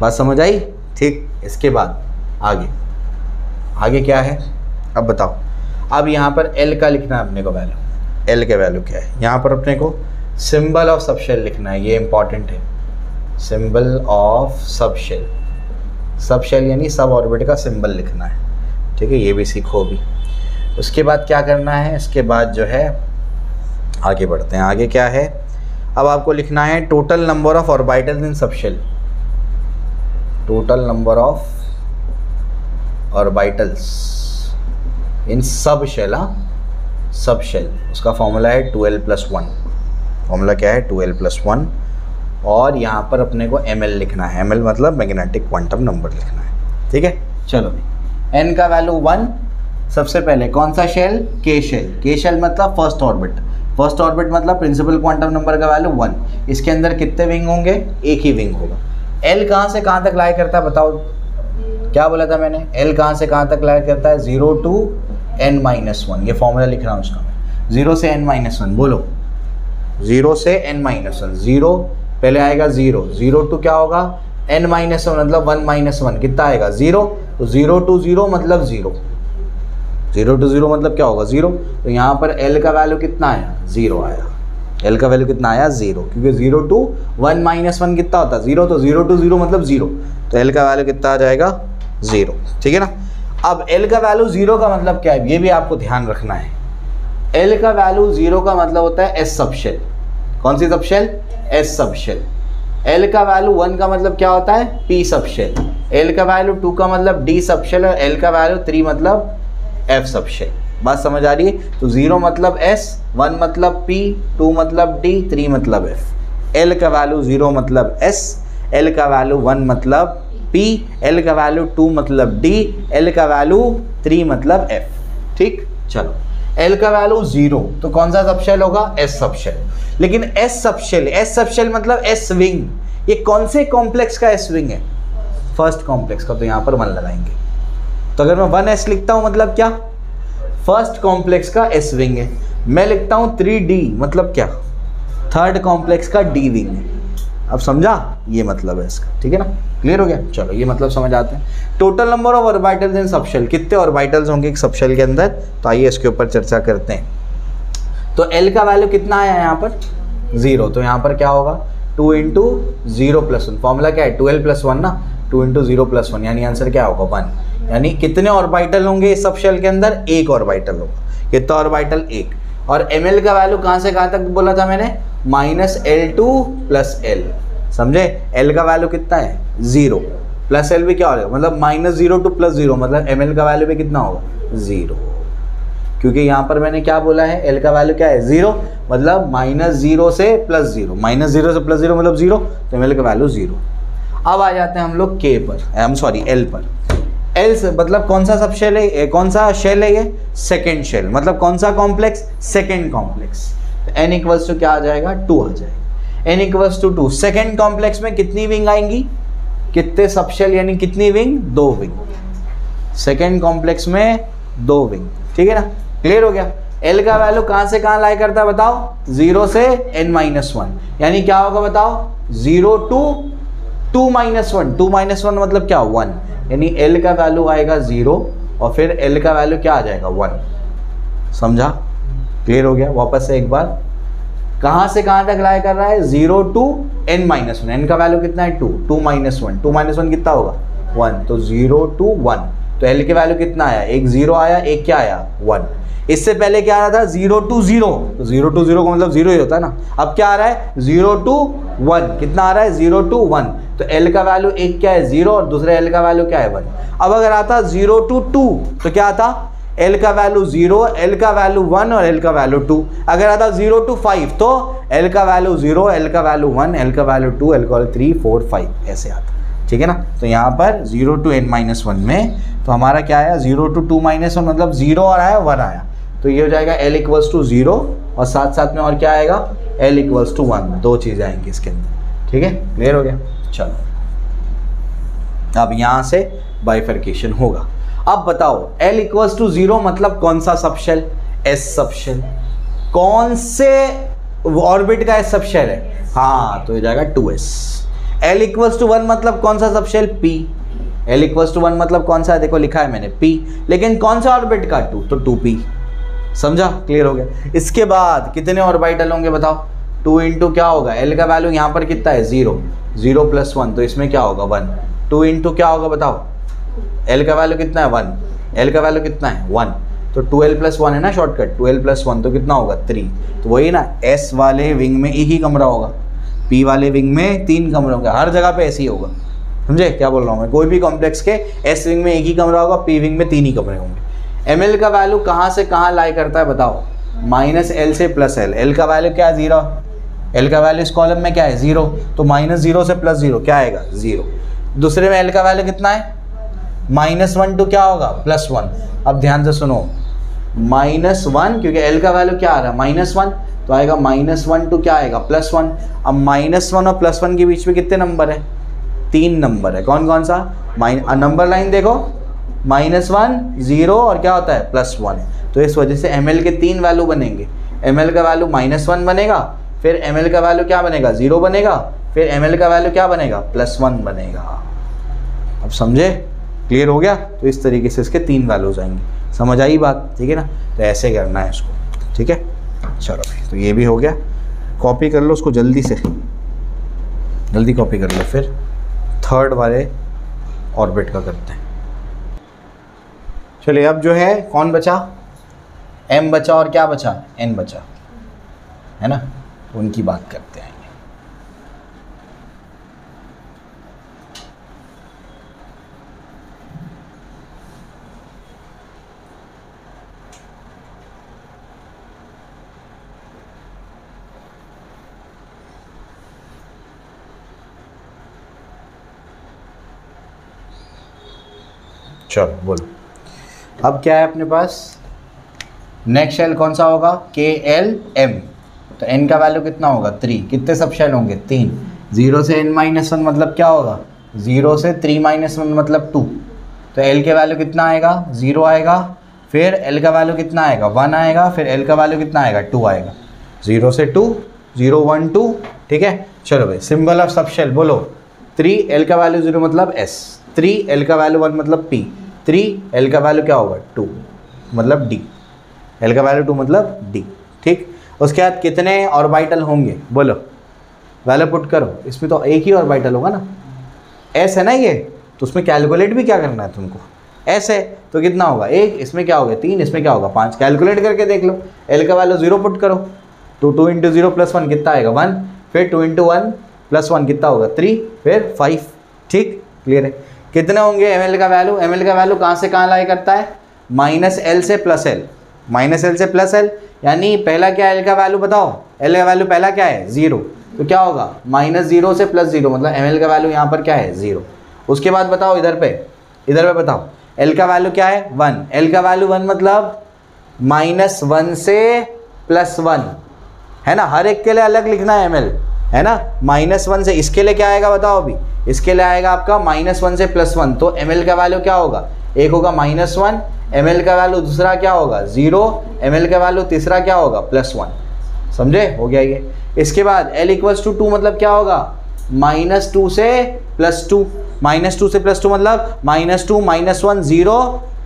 बात समझ आई? ठीक। इसके बाद आगे, आगे क्या है अब बताओ। अब यहाँ पर L का लिखना है अपने को वैल्यू। L के वैल्यू क्या है? यहाँ पर अपने को सिंबल ऑफ सब शेल लिखना है। ये इंपॉर्टेंट है। Symbol of sub shell, sub shell यानी सब ऑर्बिट का सिंबल लिखना है। ठीक है, ये भी सीखो अभी। उसके बाद क्या करना है? इसके बाद जो है आगे बढ़ते हैं। आगे क्या है? अब आपको लिखना है total number of orbitals in sub shell. Total number of orbitals in sub shell. Sub shell, उसका फॉर्मूला है 2l+1। फॉर्मूला क्या है? 2l+1। और यहाँ पर अपने को ml लिखना है। ml मतलब मैग्नेटिक क्वांटम नंबर लिखना है। ठीक है, चलो n का वैल्यू 1। सबसे पहले कौन सा शेल? के शेल। के शेल मतलब फर्स्ट ऑर्बिट। फर्स्ट ऑर्बिट मतलब प्रिंसिपल क्वांटम नंबर का वैल्यू 1। इसके अंदर कितने विंग होंगे? एक ही विंग होगा। L कहाँ से कहाँ तक लाई करता है बताओ? क्या बोला था मैंने? L कहाँ से कहाँ तक लाई करता है? 0 to n-1। ये फॉर्मूला लिख रहा हूँ उसका मैं। 0 से n-1। बोलो, 0 से n-1। 0 पहले आएगा 0, 0 टू क्या होगा? n-1 मतलब 1-1 कितना आएगा? 0। तो 0 to 0 मतलब 0। 0 to 0 मतलब क्या होगा? 0। तो यहाँ पर L का वैल्यू कितना आया? 0 आया। L का वैल्यू कितना आया? 0। क्योंकि 0 to 1-1 कितना होता है? 0। तो 0 to 0 मतलब 0। तो L का वैल्यू कितना आ जाएगा? 0। ठीक है ना। अब L का वैल्यू 0 का मतलब क्या है? ये भी आपको ध्यान रखना है। L का वैल्यू 0 का मतलब होता है S सब शेल। कौन सी sub shell? S sub shell. L का वैल्यू 1 का मतलब क्या होता है? P सब शेल। L का वैल्यू 2 का मतलब D सब शेल और L का वैल्यू 3 मतलब F सब शेल। बात समझ आ रही है? तो 0 मतलब S, 1 मतलब P, 2 मतलब D, 3 मतलब F। L का वैल्यू 0 मतलब S, L का वैल्यू 1 मतलब P, L का वैल्यू 2 मतलब D, L का वैल्यू 3 मतलब F। ठीक, चलो। L का वैल्यू 0 तो कौन सा सब शेल होगा? S sub shell. लेकिन S sub shell, S sub shell मतलब S विंग। ये कौन से कॉम्प्लेक्स का S विंग है? फर्स्ट कॉम्प्लेक्स का। तो यहाँ पर 1 लगाएंगे। तो अगर मैं 1s लिखता हूँ मतलब क्या? फर्स्ट कॉम्प्लेक्स का S विंग है। मैं लिखता हूँ 3D मतलब क्या? थर्ड कॉम्प्लेक्स का D विंग है। अब समझा? ये मतलब है इसका। ठीक है ना, क्लियर हो गया? चलो ये मतलब समझ आते हैं। Total number of orbitals in sub shell, कितने ऑर्बिटल्स होंगे एक सब शेल के अंदर? तो आइए इसके ऊपर चर्चा करते हैं। तो L का वैल्यू कितना आया यहाँ पर? 0। तो यहाँ पर क्या होगा? 2 × 0+1। फॉर्मूला क्या है? 2l+1 ना। 2 × 0+1 यानी आंसर क्या होगा? 1। यानी कितने ऑर्बिटल होंगे इस सब शेल के अंदर? एक ऑर्बिटल होगा। कितना ऑर्बिटल? एक। और ml का वैल्यू कहाँ से कहाँ तक बोला था मैंने? -L2 + L। समझे? L का वैल्यू कितना है? 0 + L भी क्या होगा? मतलब -0 to +0 मतलब ml का वैल्यू भी कितना होगा? 0। क्योंकि यहाँ पर मैंने क्या बोला है? L का वैल्यू क्या है? 0 मतलब -0 से +0। -0 से +0 मतलब 0। तो ml का वैल्यू 0। अब आ जाते हैं हम लोग K पर, L पर। L से मतलब कौन सा सब शेल है? कौन सा शेल है ये? Second shell. मतलब कौन सा कॉम्प्लेक्स? Second complex. n क्या आ जाएगा? 2 आ जाएगा। n=2। सेकेंड कॉम्प्लेक्स में कितनी विंग आएंगी? कितने सब शेल यानी कितनी विंग? 2 विंग। सेकेंड कॉम्प्लेक्स में 2 विंग। ठीक है ना, क्लियर हो गया? एल का वैल्यू कहाँ से कहाँ लाई करता है बताओ, 0 से n-1, यानी क्या होगा बताओ, 0 to 2-1, 2-1 मतलब क्या, 1, यानी एल का वैल्यू आएगा 0 और फिर एल का वैल्यू क्या आ जाएगा, 1। समझा, क्लियर हो गया। वापस से एक बार, कहाँ से कहाँ तक लाई कर रहा है, 0 to n-1, n का वैल्यू कितना है 2, 2-1, 2-1 कितना होगा 1, तो 0 to 1, तो l के वैल्यू कितना आया, एक 0 आया, एक क्या आया 1। इससे पहले क्या आ रहा था 0 to 0, तो 0 to 0 का मतलब 0 ही होता है ना। अब क्या आ रहा है 0 to 1, कितना आ रहा है 0 to 1, तो l का वैल्यू एक क्या है 0 और दूसरे l का वैल्यू क्या है 1। अब अगर आता 0 to 2 तो क्या आता, l का वैल्यू 0, l का वैल्यू 1 और l का वैल्यू 2। अगर आता 0 to 5 तो l का वैल्यू 0, l का वैल्यू 1, l का वैल्यू 2, l का वैल्यू 3, 4, 5 ऐसे आता, ठीक है ना। तो यहाँ पर 0 to n-1 में तो हमारा क्या आया, 0 to 2-1 मतलब 0 और आया 1 आया, तो ये हो जाएगा l इक्वल्स टू 0 और साथ साथ में और क्या आएगा, l इक्वल्स टू 1, दो चीज़ें आएंगी इसके अंदर, ठीक है, क्लियर हो गया। चलो अब यहाँ से बाइफर्केशन होगा। अब बताओ l इक्वल्स टू 0 मतलब कौन सा सबशेल, s सबशेल, कौन से ऑर्बिट का s सबशेल है, हाँ तो हो जाएगा 2s। l इक्वल्स टू 1 मतलब कौन सा subshell, p। l equals to 1 मतलब कौन सा, देखो लिखा है मैंने p, लेकिन कौन सा ऑर्बिट का 2, तो 2p। समझा, क्लियर हो गया। इसके बाद कितने ऑर्बिटल होंगे बताओ, 2 इंटू क्या होगा, l का वैल्यू यहाँ पर कितना है 0, 0 + 1 तो इसमें क्या होगा 1, 2 इंटू क्या होगा बताओ, l का वैल्यू कितना है 1, l का वैल्यू कितना है 1, तो 2l + 1 है ना शॉर्टकट, 2l + 1 तो कितना होगा 3, तो वही ना, s वाले विंग में एक ही कमरा होगा, p वाले विंग में 3 कमरे होंगे, हर जगह पे ऐसे ही होगा। समझे क्या बोल रहा हूँ मैं, कोई भी कॉम्प्लेक्स के s विंग में एक ही कमरा होगा, p विंग में 3 ही कमरे होंगे। ml का वैल्यू कहाँ से कहाँ लाई करता है बताओ, -l से +l, l का वैल्यू क्या है 0, l का वैल्यू इस कॉलम में क्या है 0, तो -0 से +0 क्या आएगा 0। दूसरे में l का वैल्यू कितना है -1 to क्या होगा +1। अब ध्यान से सुनो, -1 क्योंकि l का वैल्यू क्या आ रहा है -1 तो आएगा -1 to क्या आएगा +1। अब -1 और +1 के बीच में कितने नंबर है, 3 नंबर है, कौन कौन सा, नंबर लाइन देखो, -1, 0 और क्या होता है +1, तो इस वजह से ml के 3 वैल्यू बनेंगे। ml का वैल्यू -1 बनेगा, फिर ml का वैल्यू क्या बनेगा 0 बनेगा, फिर ml का वैल्यू क्या बनेगा +1 बनेगा। अब समझे, क्लियर हो गया। तो इस तरीके से इसके 3 वैल्यूज आएंगे, समझ आई बात, ठीक है ना। तो ऐसे करना है इसको, ठीक है। चलो भाई, तो ये भी हो गया, कॉपी कर लो उसको जल्दी से, जल्दी कॉपी कर लो। फिर थर्ड वाले ऑर्बिट का करते हैं। चलिए अब जो है कौन बचा, m बचा और क्या बचा, n बचा, है ना, तो उनकी बात करते हैं। चलो बोलो, अब क्या है अपने पास, नेक्स्ट शेल कौन सा होगा, KLM, तो n का वैल्यू कितना होगा 3, कितने सब शेल होंगे 3, 0 से n-1 मतलब क्या होगा, 0 से 3-1 मतलब 2, तो l के वैल्यू कितना आएगा 0 आएगा, फिर l का वैल्यू कितना आएगा 1 आएगा, फिर l का वैल्यू कितना आएगा 2 आएगा, 0 से 2, 0 1 2, ठीक है। चलो भाई, सिंबल ऑफ सब शेल बोलो, 3 l का वैल्यू 0 मतलब s, 3 l का वैल्यू 1 मतलब p, 3 l का वैल्यू क्या होगा 2 मतलब d, l का वैल्यू 2 मतलब d, ठीक। उसके बाद कितने ऑर्बिटल होंगे बोलो, वैल्यू पुट करो, इसमें तो एक ही ऑर्बिटल होगा ना, s है ना ये, तो उसमें कैलकुलेट भी क्या करना है तुमको, s है तो कितना होगा 1, इसमें क्या होगा 3, इसमें क्या होगा 5, कैलकुलेट करके देख लो। l का वैल्यू 0 पुट करो, तो 2 × 0 + 1 कितना आएगा 1, फिर 2 × 1 + 1 कितना होगा 3, फिर 5, ठीक, क्लियर है। कितने होंगे ml का वैल्यू, ml का वैल्यू कहाँ से कहाँ लाई करता है, -l से +l, -l से +l, यानी पहला क्या है l का वैल्यू बताओ, l का वैल्यू पहला क्या है 0, तो क्या होगा -0 से +0 मतलब ml का वैल्यू यहाँ पर क्या है 0। उसके बाद बताओ इधर पे बताओ l का वैल्यू क्या है 1, l का वैल्यू 1 मतलब -1 से +1 है ना, हर एक के लिए अलग लिखना है ml, है ना। -1 से इसके लिए क्या आएगा बताओ अभी, इसके लिए आएगा आपका -1 से +1, तो ml का वैल्यू क्या होगा, एक होगा -1, ml का वैल्यू दूसरा क्या होगा 0, ml का वैल्यू तीसरा क्या होगा +1, समझे, हो गया ये। इसके बाद L = 2 मतलब क्या होगा, -2 से +2, -2 से +2 मतलब -2 -1 0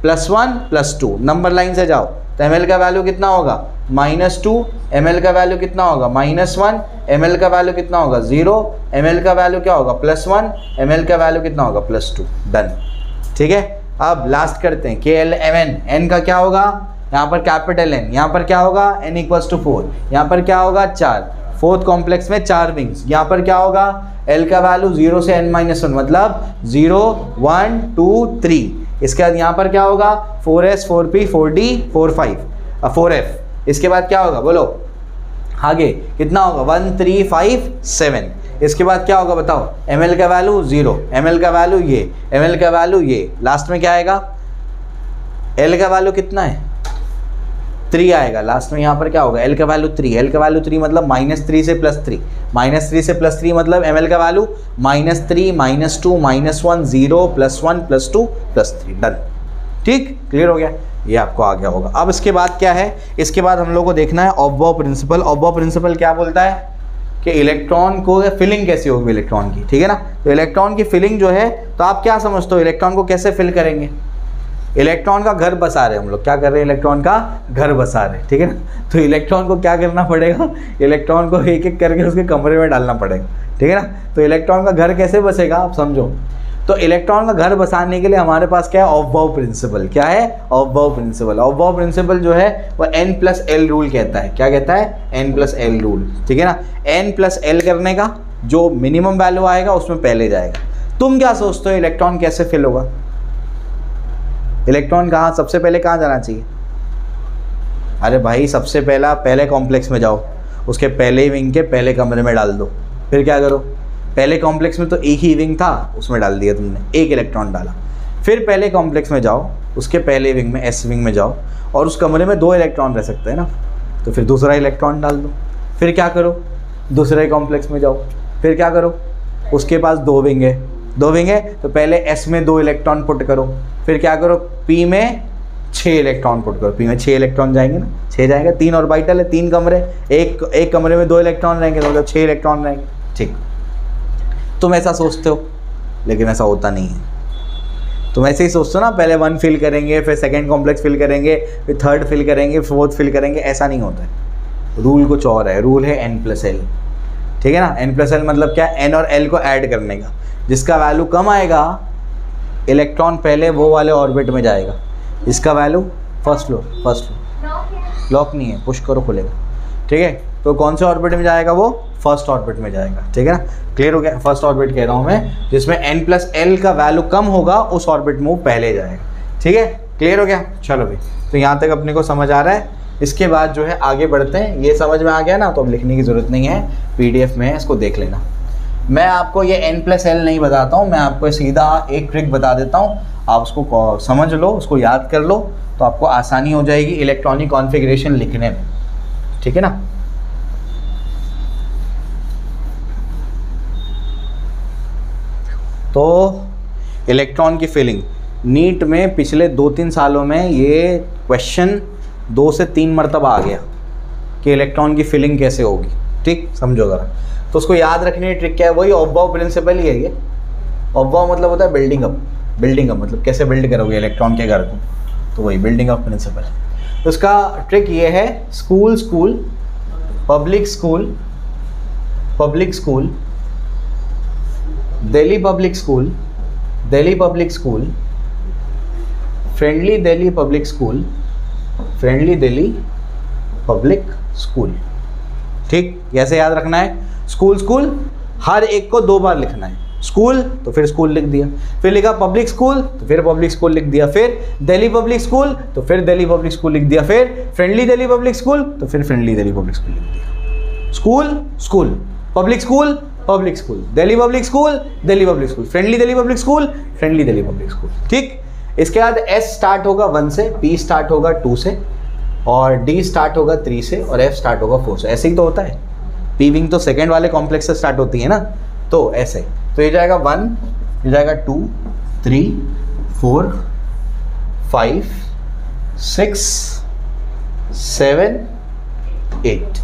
+1 +2, नंबर लाइन से जाओ तो ml का वैल्यू कितना होगा -2, ml का वैल्यू कितना होगा -1, ml का वैल्यू कितना होगा 0, ml का वैल्यू क्या होगा +1, ml का वैल्यू कितना होगा +2, डन। ठीक है, अब लास्ट करते हैं KLMN, n का क्या होगा, यहाँ पर कैपिटल N, यहाँ पर क्या होगा n = 4, यहाँ पर क्या होगा 4, फोर्थ कॉम्प्लेक्स में 4 विंग्स, यहाँ पर क्या होगा L का वैल्यू 0 से n-1 मतलब 0 1 2 3, इसके बाद यहाँ पर क्या होगा 4s 4p 4d 4 5 4f, इसके बाद क्या होगा बोलो आगे कितना होगा 1 3 5 7, इसके बाद क्या होगा बताओ, ml का वैल्यू 0, ml का वैल्यू ये, ml का वैल्यू ये, लास्ट में क्या आएगा L का वैल्यू कितना है 3 आएगा, लास्ट में यहाँ पर क्या होगा L का वैल्यू 3, L का वैल्यू 3 मतलब -3 से +3, -3 से +3 मतलब ml का वैल्यू -3 -2 -1 0 +1 +2 +3, डन। ठीक, क्लियर हो गया, ये आपको आ गया होगा। अब इसके बाद क्या है, इसके बाद हम लोग को देखना है ऑफ-बाउ प्रिंसिपल। ऑफ-बाउ प्रिंसिपल क्या बोलता है कि इलेक्ट्रॉन को फिलिंग कैसी होगी इलेक्ट्रॉन की, ठीक है ना। तो इलेक्ट्रॉन की फिलिंग जो है, तो आप क्या समझते हो इलेक्ट्रॉन को कैसे फिल करेंगे, इलेक्ट्रॉन का घर बसा रहे हम लोग, क्या कर रहे हैं इलेक्ट्रॉन का घर बसा रहे, ठीक है ना। तो इलेक्ट्रॉन को क्या करना पड़ेगा, इलेक्ट्रॉन को एक एक करके उसके कमरे में डालना पड़ेगा, ठीक है ना। तो इलेक्ट्रॉन का घर कैसे बसेगा आप समझो, तो इलेक्ट्रॉन का घर बसाने के लिए हमारे पास क्या है ऑफ-बाउ प्रिंसिपल, क्या है ऑफ-बाउ प्रिंसिपल। ऑफ-बाउ प्रिंसिपल जो है वो n+l रूल कहता है, क्या कहता है n+l रूल, ठीक है ना। n+l करने का जो मिनिमम वैल्यू आएगा उसमें पहले जाएगा। तुम क्या सोचते हो इलेक्ट्रॉन कैसे फिल होगा, इलेक्ट्रॉन कहाँ सबसे पहले कहाँ जाना चाहिए, अरे भाई सबसे पहला पहले कॉम्प्लेक्स में जाओ, उसके पहले विंग के पहले कमरे में डाल दो, फिर क्या करो पहले कॉम्प्लेक्स में तो एक ही विंग था उसमें डाल दिया तुमने, एक इलेक्ट्रॉन डाला, फिर पहले कॉम्प्लेक्स में जाओ उसके पहले विंग में S विंग में जाओ और उस कमरे में 2 इलेक्ट्रॉन रह सकते हैं ना, तो फिर दूसरा इलेक्ट्रॉन डाल दो, फिर क्या करो दूसरे कॉम्प्लेक्स में जाओ, फिर क्या करो उसके पास 2 विंग है, 2 विंग है तो पहले S में 2 इलेक्ट्रॉन पुट करो, फिर क्या करो P में 6 इलेक्ट्रॉन पुट करो, P में 6 इलेक्ट्रॉन जाएंगे ना, 6 जाएंगे, 3 ऑर्बिटल है 3 कमरे, एक कमरे में 2 इलेक्ट्रॉन रहेंगे तो मतलब 6 इलेक्ट्रॉन रहेंगे। ठीक, तुम ऐसा सोचते हो लेकिन ऐसा होता नहीं है, तुम ऐसे ही सोचते हो ना पहले 1 फिल करेंगे फिर सेकंड कॉम्प्लेक्स फिल करेंगे फिर थर्ड फिल करेंगे फोर्थ फिल करेंगे, ऐसा नहीं होता है, रूल कुछ और है, रूल है n+l, ठीक है ना। n+l मतलब क्या, n और l को ऐड करने का, जिसका वैल्यू कम आएगा इलेक्ट्रॉन पहले वो वाले ऑर्बिट में जाएगा, इसका वैल्यू फर्स्ट फ्लोर लॉक नहीं है, पुश करो खुलेगा, ठीक है। तो कौन से ऑर्बिट में जाएगा, वो फर्स्ट ऑर्बिट में जाएगा, ठीक है ना, क्लियर हो गया। फर्स्ट ऑर्बिट कह रहा हूँ मैं, जिसमें n+l का वैल्यू कम होगा उस ऑर्बिट में वो पहले जाएगा, ठीक है, क्लियर हो गया। चलो भाई, तो यहाँ तक अपने को समझ आ रहा है। इसके बाद जो है आगे बढ़ते हैं, ये समझ में आ गया ना, तो अब लिखने की ज़रूरत नहीं है, PDF में है, इसको देख लेना। मैं आपको ये n+l नहीं बताता हूँ, मैं आपको सीधा एक ट्रिक बता देता हूँ, आप उसको समझ लो, उसको याद कर लो, तो आपको आसानी हो जाएगी इलेक्ट्रॉनिक कॉन्फ़िगरेशन लिखने में, ठीक है ना। तो इलेक्ट्रॉन की फिलिंग, नीट में पिछले 2-3 सालों में ये क्वेश्चन 2 से 3 मरतबा आ गया कि इलेक्ट्रॉन की फिलिंग कैसे होगी, ठीक, समझो ज़रा। तो उसको याद रखने की ट्रिक क्या है, वही ऑफ-बाउ प्रिंसिपल ही है ये। ऑफ-बाउ मतलब होता है बिल्डिंग अप, बिल्डिंग अप मतलब कैसे बिल्ड करोगे इलेक्ट्रॉन के घर को, तो वही बिल्डिंग अप प्रिंसिपल है। तो उसका ट्रिक ये है, school public school Delhi public school friendly Delhi public school, ठीक, कैसे याद रखना है, स्कूल हर एक को 2 बार लिखना है, स्कूल तो फिर स्कूल लिख दिया, फिर लिखा पब्लिक स्कूल तो फिर पब्लिक स्कूल लिख दिया, फिर दिल्ली पब्लिक स्कूल तो फिर दिल्ली पब्लिक स्कूल लिख दिया, फिर फ्रेंडली दिल्ली पब्लिक स्कूल तो फिर फ्रेंडली दिल्ली पब्लिक स्कूल लिख दिया। School public school Delhi public school friendly Delhi public school, ठीक। इसके बाद S स्टार्ट होगा 1 से, P स्टार्ट होगा 2 से, और D स्टार्ट होगा 3 से, और F स्टार्ट होगा 4 से, ऐसे ही तो होता है, पी विंग तो सेकेंड वाले कॉम्प्लेक्स से स्टार्ट होती है ना, तो ऐसे, तो ये जाएगा 1, ये जाएगा 2, 3, 4, 5, 6, 7, 8।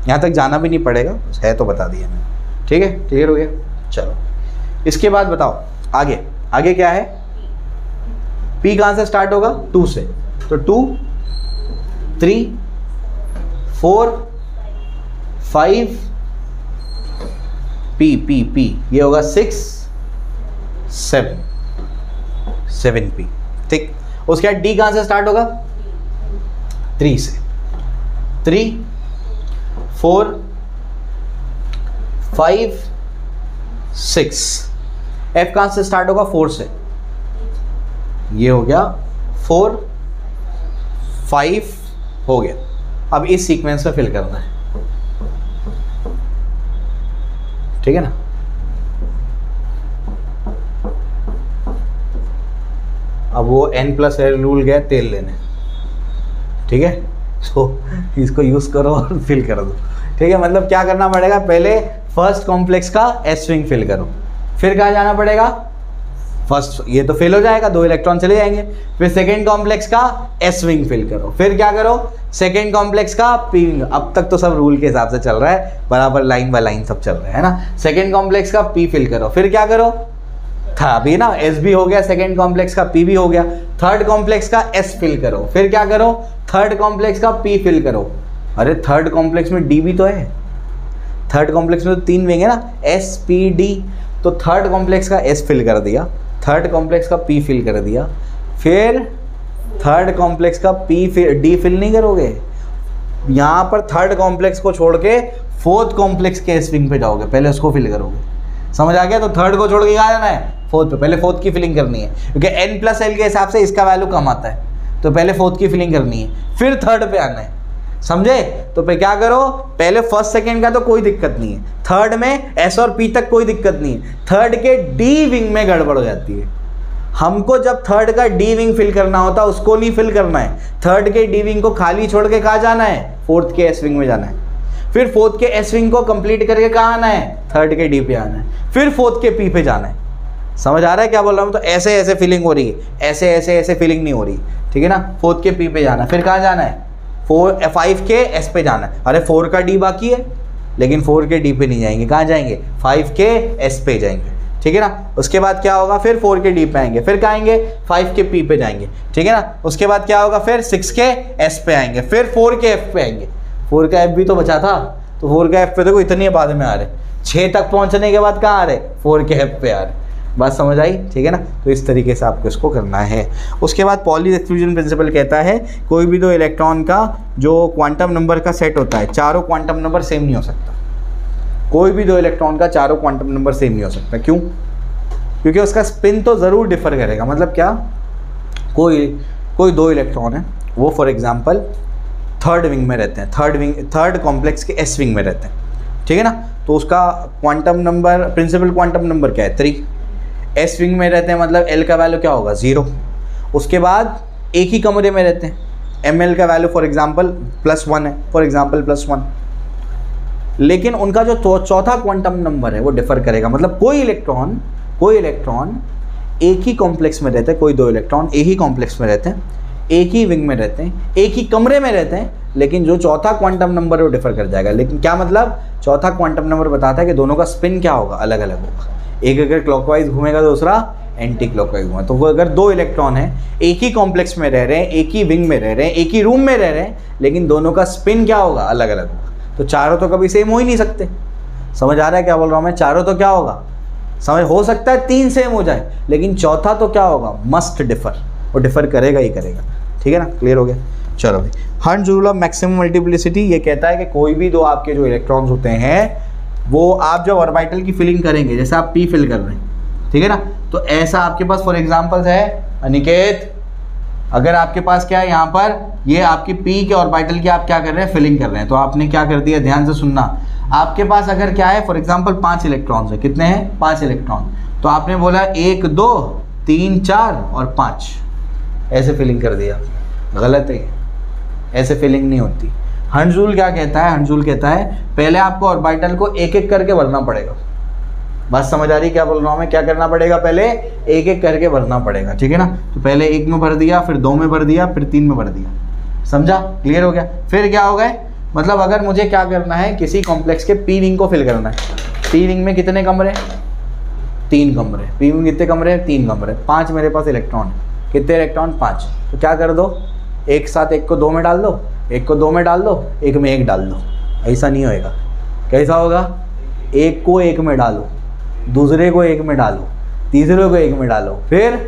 यहाँ तक जाना भी नहीं पड़ेगा, है तो बता दिया मैंने, ठीक है, क्लियर हो गया। चलो इसके बाद बताओ आगे, आगे क्या है, P कहाँ से स्टार्ट होगा, 2 से, तो 2, 3, 4, 5, P ये होगा 6, 7P, ठीक। उसके बाद D कहाँ से स्टार्ट होगा, 3 से, 3, 4, 5, 6। F कहाँ से स्टार्ट होगा, 4 से, ये हो गया 4, 5 हो गया। अब इस सीक्वेंस में फिल करना है, ठीक है ना। अब वो n+l रूल गया तेल लेने, ठीक है, तो इसको यूज करो और फिल कर दो, ठीक है। मतलब क्या करना पड़ेगा, पहले फर्स्ट कॉम्प्लेक्स का s विंग फिल करो, फिर कहाँ जाना पड़ेगा, फर्स्ट ये तो फिल हो जाएगा, 2 इलेक्ट्रॉन चले जाएंगे, फिर सेकेंड कॉम्प्लेक्स का s विंग फिल करो, फिर क्या करो, सेकेंड कॉम्प्लेक्स का p विंग। अब तक तो सब रूल के हिसाब से चल रहा है, बराबर लाइन बाय लाइन सब चल रहा है ना। सेकेंड कॉम्प्लेक्स का p फिल करो, फिर क्या करो, था अभी ना s भी हो गया, सेकेंड कॉम्प्लेक्स का p भी हो गया, थर्ड कॉम्प्लेक्स का s फिल करो, फिर क्या करो, थर्ड कॉम्प्लेक्स का p फिल करो। अरे थर्ड कॉम्प्लेक्स में d भी तो है, थर्ड कॉम्प्लेक्स में तो 3 विंग है ना, s p d, तो थर्ड कॉम्प्लेक्स का s फिल कर दिया, थर्ड कॉम्प्लेक्स का p फिल कर दिया, फिर थर्ड कॉम्प्लेक्स का d फिल नहीं करोगे, यहाँ पर थर्ड कॉम्प्लेक्स को छोड़ के फोर्थ कॉम्प्लेक्स के s विंग पे जाओगे, पहले उसको फिल करोगे, समझ आ गया। तो थर्ड को छोड़ के कहाँ जाना है, फोर्थ पे, पहले फोर्थ की फिलिंग करनी है, क्योंकि n+l के हिसाब से इसका वैल्यू कम आता है, तो पहले फोर्थ की फिलिंग करनी है, फिर थर्ड पे आना है, समझे। तो पे क्या करो, पहले फर्स्ट सेकेंड का तो कोई दिक्कत नहीं है, थर्ड में s और p तक कोई दिक्कत नहीं है, थर्ड के d विंग में गड़बड़ हो जाती है। हमको जब थर्ड का d विंग फिल करना होता है, उसको नहीं फिल करना है, थर्ड के d विंग को खाली छोड़ के कहाँ जाना है, फोर्थ के s विंग में जाना है, फिर फोर्थ के s विंग को कंप्लीट करके कहाँ आना है, थर्ड के d पे आना है, फिर फोर्थ के p पे जाना है। समझ आ रहा है क्या बोल रहा हूँ। तो ऐसे ऐसे फीलिंग हो रही है, ऐसे ऐसे ऐसे फीलिंग नहीं हो रही, ठीक है ना। फोर्थ के p पे जाना है, फिर कहाँ जाना है, 5 के s पे जाना है। अरे 4 का d बाकी है, लेकिन 4 के d पे नहीं जाएंगे, कहाँ जाएंगे, 5 के s पे जाएंगे, ठीक है ना। उसके बाद क्या होगा, फिर 4 के d पे आएंगे, फिर कहाँ आएंगे, 5 के p पे जाएंगे, ठीक है ना। उसके बाद क्या होगा, फिर 6 के s पे आएंगे, फिर 4 के f पे आएंगे। 4 का f भी तो बचा था, तो 4 का f पे देखो इतनी बाद में आ रहे, 6 तक पहुंचने के बाद कहाँ आ रहे, 4 के f पे आ रहे। बात समझ आई, ठीक है ना। तो इस तरीके से आपको इसको करना है। उसके बाद पॉली एक्सक्लूजन प्रिंसिपल कहता है कोई भी 2 इलेक्ट्रॉन का जो क्वांटम नंबर का सेट होता है, चारों क्वांटम नंबर सेम नहीं हो सकता। कोई भी 2 इलेक्ट्रॉन का चारों क्वांटम नंबर सेम नहीं हो सकता। क्यों? क्योंकि उसका स्पिन तो ज़रूर डिफर करेगा। मतलब क्या, कोई 2 इलेक्ट्रॉन है, वो फॉर एग्जांपल थर्ड विंग में रहते हैं, थर्ड कॉम्प्लेक्स के एस विंग में रहते हैं, ठीक है ना। तो उसका quantum number, principal quantum number क्या है, 3। एस विंग में रहते हैं, मतलब एल का वैल्यू क्या होगा, 0। उसके बाद एक ही कमरे में रहते हैं, एम एल का वैल्यू फॉर एग्जांपल +1 है, फॉर एग्जांपल +1। लेकिन उनका जो चौथा क्वांटम नंबर है वो डिफर करेगा। मतलब कोई इलेक्ट्रॉन एक ही कॉम्प्लेक्स में रहते हैं, कोई 2 इलेक्ट्रॉन एक ही कॉम्प्लेक्स में रहते हैं, एक ही विंग में रहते हैं, एक ही कमरे में रहते हैं, लेकिन जो चौथा क्वांटम नंबर है वो डिफर कर जाएगा। लेकिन क्या मतलब, चौथा क्वांटम नंबर बताता है कि दोनों का स्पिन क्या होगा, अलग अलग होगा। एक अगर क्लॉकवाइज घूमेगा, दूसरा एंटी क्लॉकवाइज घूमेगा। तो वो अगर 2 इलेक्ट्रॉन है, एक ही कॉम्प्लेक्स में रह रहे हैं, एक ही विंग में रह रहे हैं, एक ही रूम में रह रहे हैं, लेकिन दोनों का स्पिन क्या होगा, अलग अलग होगा। तो चारों तो कभी सेम हो ही नहीं सकते। समझ आ रहा है क्या बोल रहा हूँ मैं। चारों तो क्या होगा, समझ हो सकता है 3 सेम हो जाए, लेकिन चौथा तो क्या होगा, मस्ट डिफर, वो डिफर करेगा ही करेगा, ठीक है ना। क्लियर हो गया। चलो भाई, hunts rule of maximum multiplicity ये कहता है कि कोई भी 2 आपके जो इलेक्ट्रॉन्स होते हैं, वो आप जब ऑर्बिटल की फिलिंग करेंगे, जैसे आप p फिल कर रहे हैं, ठीक है ना, तो ऐसा आपके पास फॉर एग्जांपल्स है अनिकेत, अगर आपके पास क्या है यहाँ पर, ये आपकी p के ऑर्बिटल की आप क्या कर रहे हैं, फिलिंग कर रहे हैं। तो आपने क्या कर दिया, ध्यान से सुनना, आपके पास अगर क्या है फॉर एग्जांपल 5 इलेक्ट्रॉन्स है, कितने हैं, 5 इलेक्ट्रॉन, तो आपने बोला 1 2 3 4 और 5, ऐसे फिलिंग कर दिया। गलत है, ऐसे फिलिंग नहीं होती। हंड्स रूल क्या कहता है? हंड्स रूल कहता है पहले आपको ऑर्बिटल को एक एक करके भरना पड़ेगा। बात समझ आ रही क्या बोल रहा हूँ मैं? क्या करना पड़ेगा? पहले एक एक करके भरना पड़ेगा, ठीक है ना। तो पहले 1 में भर दिया, फिर 2 में भर दिया, फिर 3 में भर दिया। समझा? क्लियर हो गया? फिर क्या हो गए, मतलब अगर मुझे क्या करना है, किसी कॉम्प्लेक्स के पी रिंग को फिल करना है। पी रिंग में कितने कमरे? 3 कमरे। पी में कितने कमरे? 3 कमरे। 5 मेरे पास इलेक्ट्रॉन है। कितने इलेक्ट्रॉन? 5। तो क्या कर दो, एक साथ एक को 2 में डाल दो, एक को 2 में डाल दो, एक में 1 डाल दो। ऐसा नहीं होएगा। कैसा होगा? एक को 1 में डालो, दूसरे को 1 में डालो, तीसरे को 1 में डालो, फिर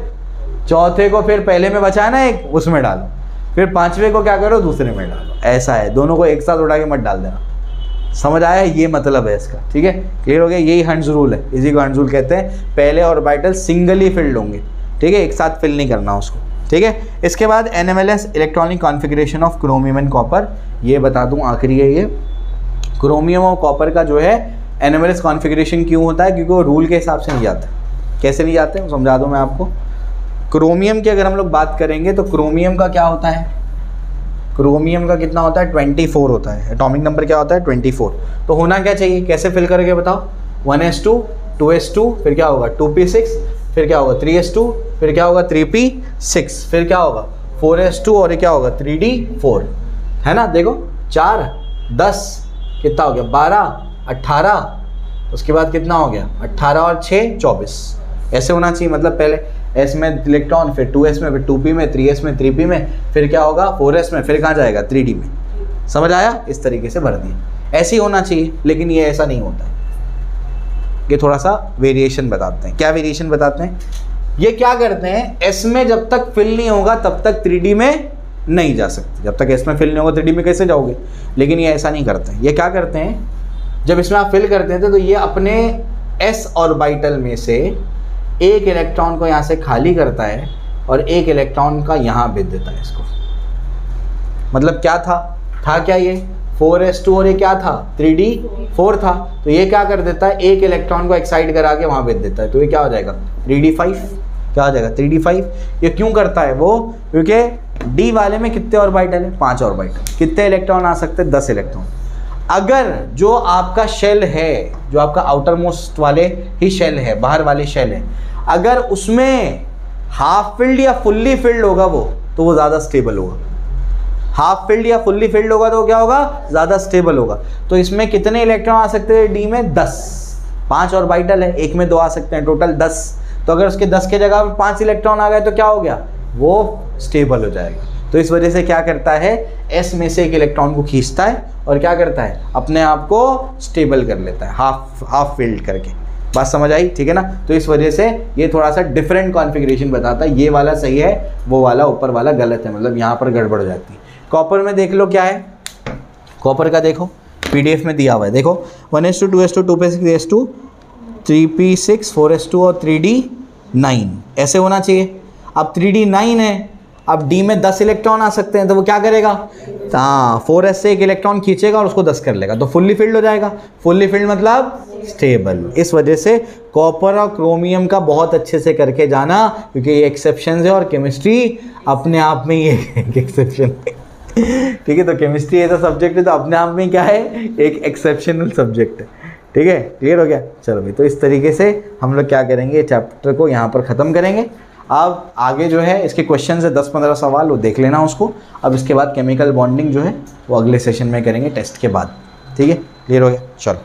चौथे को फिर पहले में बचा है ना 1, उसमें डालो, फिर 5वें को क्या करो? दूसरे में डालो। ऐसा है, दोनों को एक साथ उठा के मत डाल देना। समझ आया? ये मतलब है इसका, ठीक है। क्लियर हो गया? यही हंड्स रूल है, इसी को हंड्स रूल कहते हैं। पहले ऑर्बिटल सिंगली फिल्ड होंगे, ठीक है, एक साथ फिल नहीं करना उसको, ठीक है। इसके बाद NMLS electronic configuration of chromium and copper, ये बता दूं आखिरी है ये। क्रोमियम और कॉपर का जो है NMLS कॉन्फ़िगरेशन क्यों होता है? क्योंकि वो रूल के हिसाब से नहीं जाता। कैसे नहीं जाते समझा दूं मैं आपको। क्रोमियम की अगर हम लोग बात करेंगे तो क्रोमियम का क्या होता है? क्रोमियम का कितना होता है? 24 होता है। एटॉमिक नंबर क्या होता है? 24। तो होना क्या चाहिए? कैसे फिल करके बताओ? 1s2, 2s2, फिर क्या होगा? 2p6, फिर क्या होगा? 3s2, फिर क्या होगा? 3p6, फिर क्या होगा? 4s2 और ये क्या होगा? 3d4, है ना। देखो 4, 10, कितना हो गया? 12, 18, उसके बाद कितना हो गया? 18 और 6, 24। ऐसे होना चाहिए। मतलब पहले S में इलेक्ट्रॉन, फिर 2s में, फिर 2p में, 3s में, 3p में, फिर क्या होगा? 4s में, फिर कहाँ जाएगा? 3d में। समझ आया? इस तरीके से भर दिया। ऐसे ही होना चाहिए, लेकिन ये ऐसा नहीं होता है। ये थोड़ा सा वेरिएशन बताते हैं। क्या वेरिएशन बताते हैं? ये क्या करते हैं, S में जब तक फिल नहीं होगा तब तक 3D में नहीं जा सकते। जब तक S में फिल नहीं होगा 3D में कैसे जाओगे? लेकिन ये ऐसा नहीं करते हैं। ये क्या करते हैं, जब इसमें आप फिल करते हैं तो ये अपने S ऑर्बिटल में से एक इलेक्ट्रॉन को यहाँ से खाली करता है और एक इलेक्ट्रॉन का यहाँ भेज देता है इसको। मतलब क्या था क्या ये 4s2 और ये क्या था? 3d4 था। तो ये क्या कर देता है, एक इलेक्ट्रॉन को एक्साइट करा के वहाँ भेज देता है। तो ये क्या हो जाएगा? 3d5। क्या हो जाएगा? 3d5। ये क्यों करता है वो? क्योंकि d वाले में कितने ऑर्बिटल है? 5 ऑर्बिटल। कितने इलेक्ट्रॉन आ सकते हैं? 10 इलेक्ट्रॉन। अगर जो आपका शेल है, जो आपका आउटर मोस्ट वाले ही शेल है, बाहर वाले शेल है, अगर उसमें हाफ फिल्ड या फुल्ली फिल्ड होगा तो वो ज़्यादा स्टेबल होगा। हाफ फिल्ड या फुल्ली फिल्ड होगा तो क्या होगा? ज़्यादा स्टेबल होगा। तो इसमें कितने इलेक्ट्रॉन आ सकते हैं? डी में 10। 5 ऑर्बिटल है, एक में 2 आ सकते हैं, टोटल 10। तो अगर उसके 10 के जगह 5 इलेक्ट्रॉन आ गए तो क्या हो गया? वो स्टेबल हो जाएगा। तो इस वजह से क्या करता है, S में से एक इलेक्ट्रॉन को खींचता है और क्या करता है, अपने आप को स्टेबल कर लेता है हाफ फिल्ड करके। बात समझ आई? ठीक है ना। तो इस वजह से ये थोड़ा सा डिफरेंट कॉन्फ़िगरेशन बताता है। ये वाला सही है, वो वाला ऊपर वाला गलत है, मतलब यहाँ पर गड़बड़ हो जाती है। कॉपर में देख लो क्या है, कॉपर का देखो PDF में दिया हुआ है। देखो 1s2, 2s2, 2p6, 3s2, 3p6, 4s2 और 3d9 ऐसे होना चाहिए। अब 3d9 है, अब D में 10 इलेक्ट्रॉन आ सकते हैं, तो वो क्या करेगा? हाँ, 4s से एक इलेक्ट्रॉन खींचेगा और उसको 10 कर लेगा, तो फुल्ली फिल्ड हो जाएगा। फुल्ली फिल्ड मतलब स्टेबल। इस वजह से कॉपर और क्रोमियम का बहुत अच्छे से करके जाना, क्योंकि ये एक्सेप्शन है और केमिस्ट्री अपने आप में ही एक एक्सेप्शन है। ठीक है, तो केमिस्ट्री ऐसा सब्जेक्ट है तो अपने आप में क्या है, एक एक्सेप्शनल सब्जेक्ट है। ठीक है, क्लियर हो गया? चलो भाई, तो इस तरीके से हम लोग क्या करेंगे, चैप्टर को यहाँ पर ख़त्म करेंगे। अब आगे जो है इसके क्वेश्चन है 10-15 सवाल, वो देख लेना उसको। अब इसके बाद केमिकल बॉन्डिंग जो है वो अगले सेशन में करेंगे टेस्ट के बाद। ठीक है, क्लियर हो गया? चलो।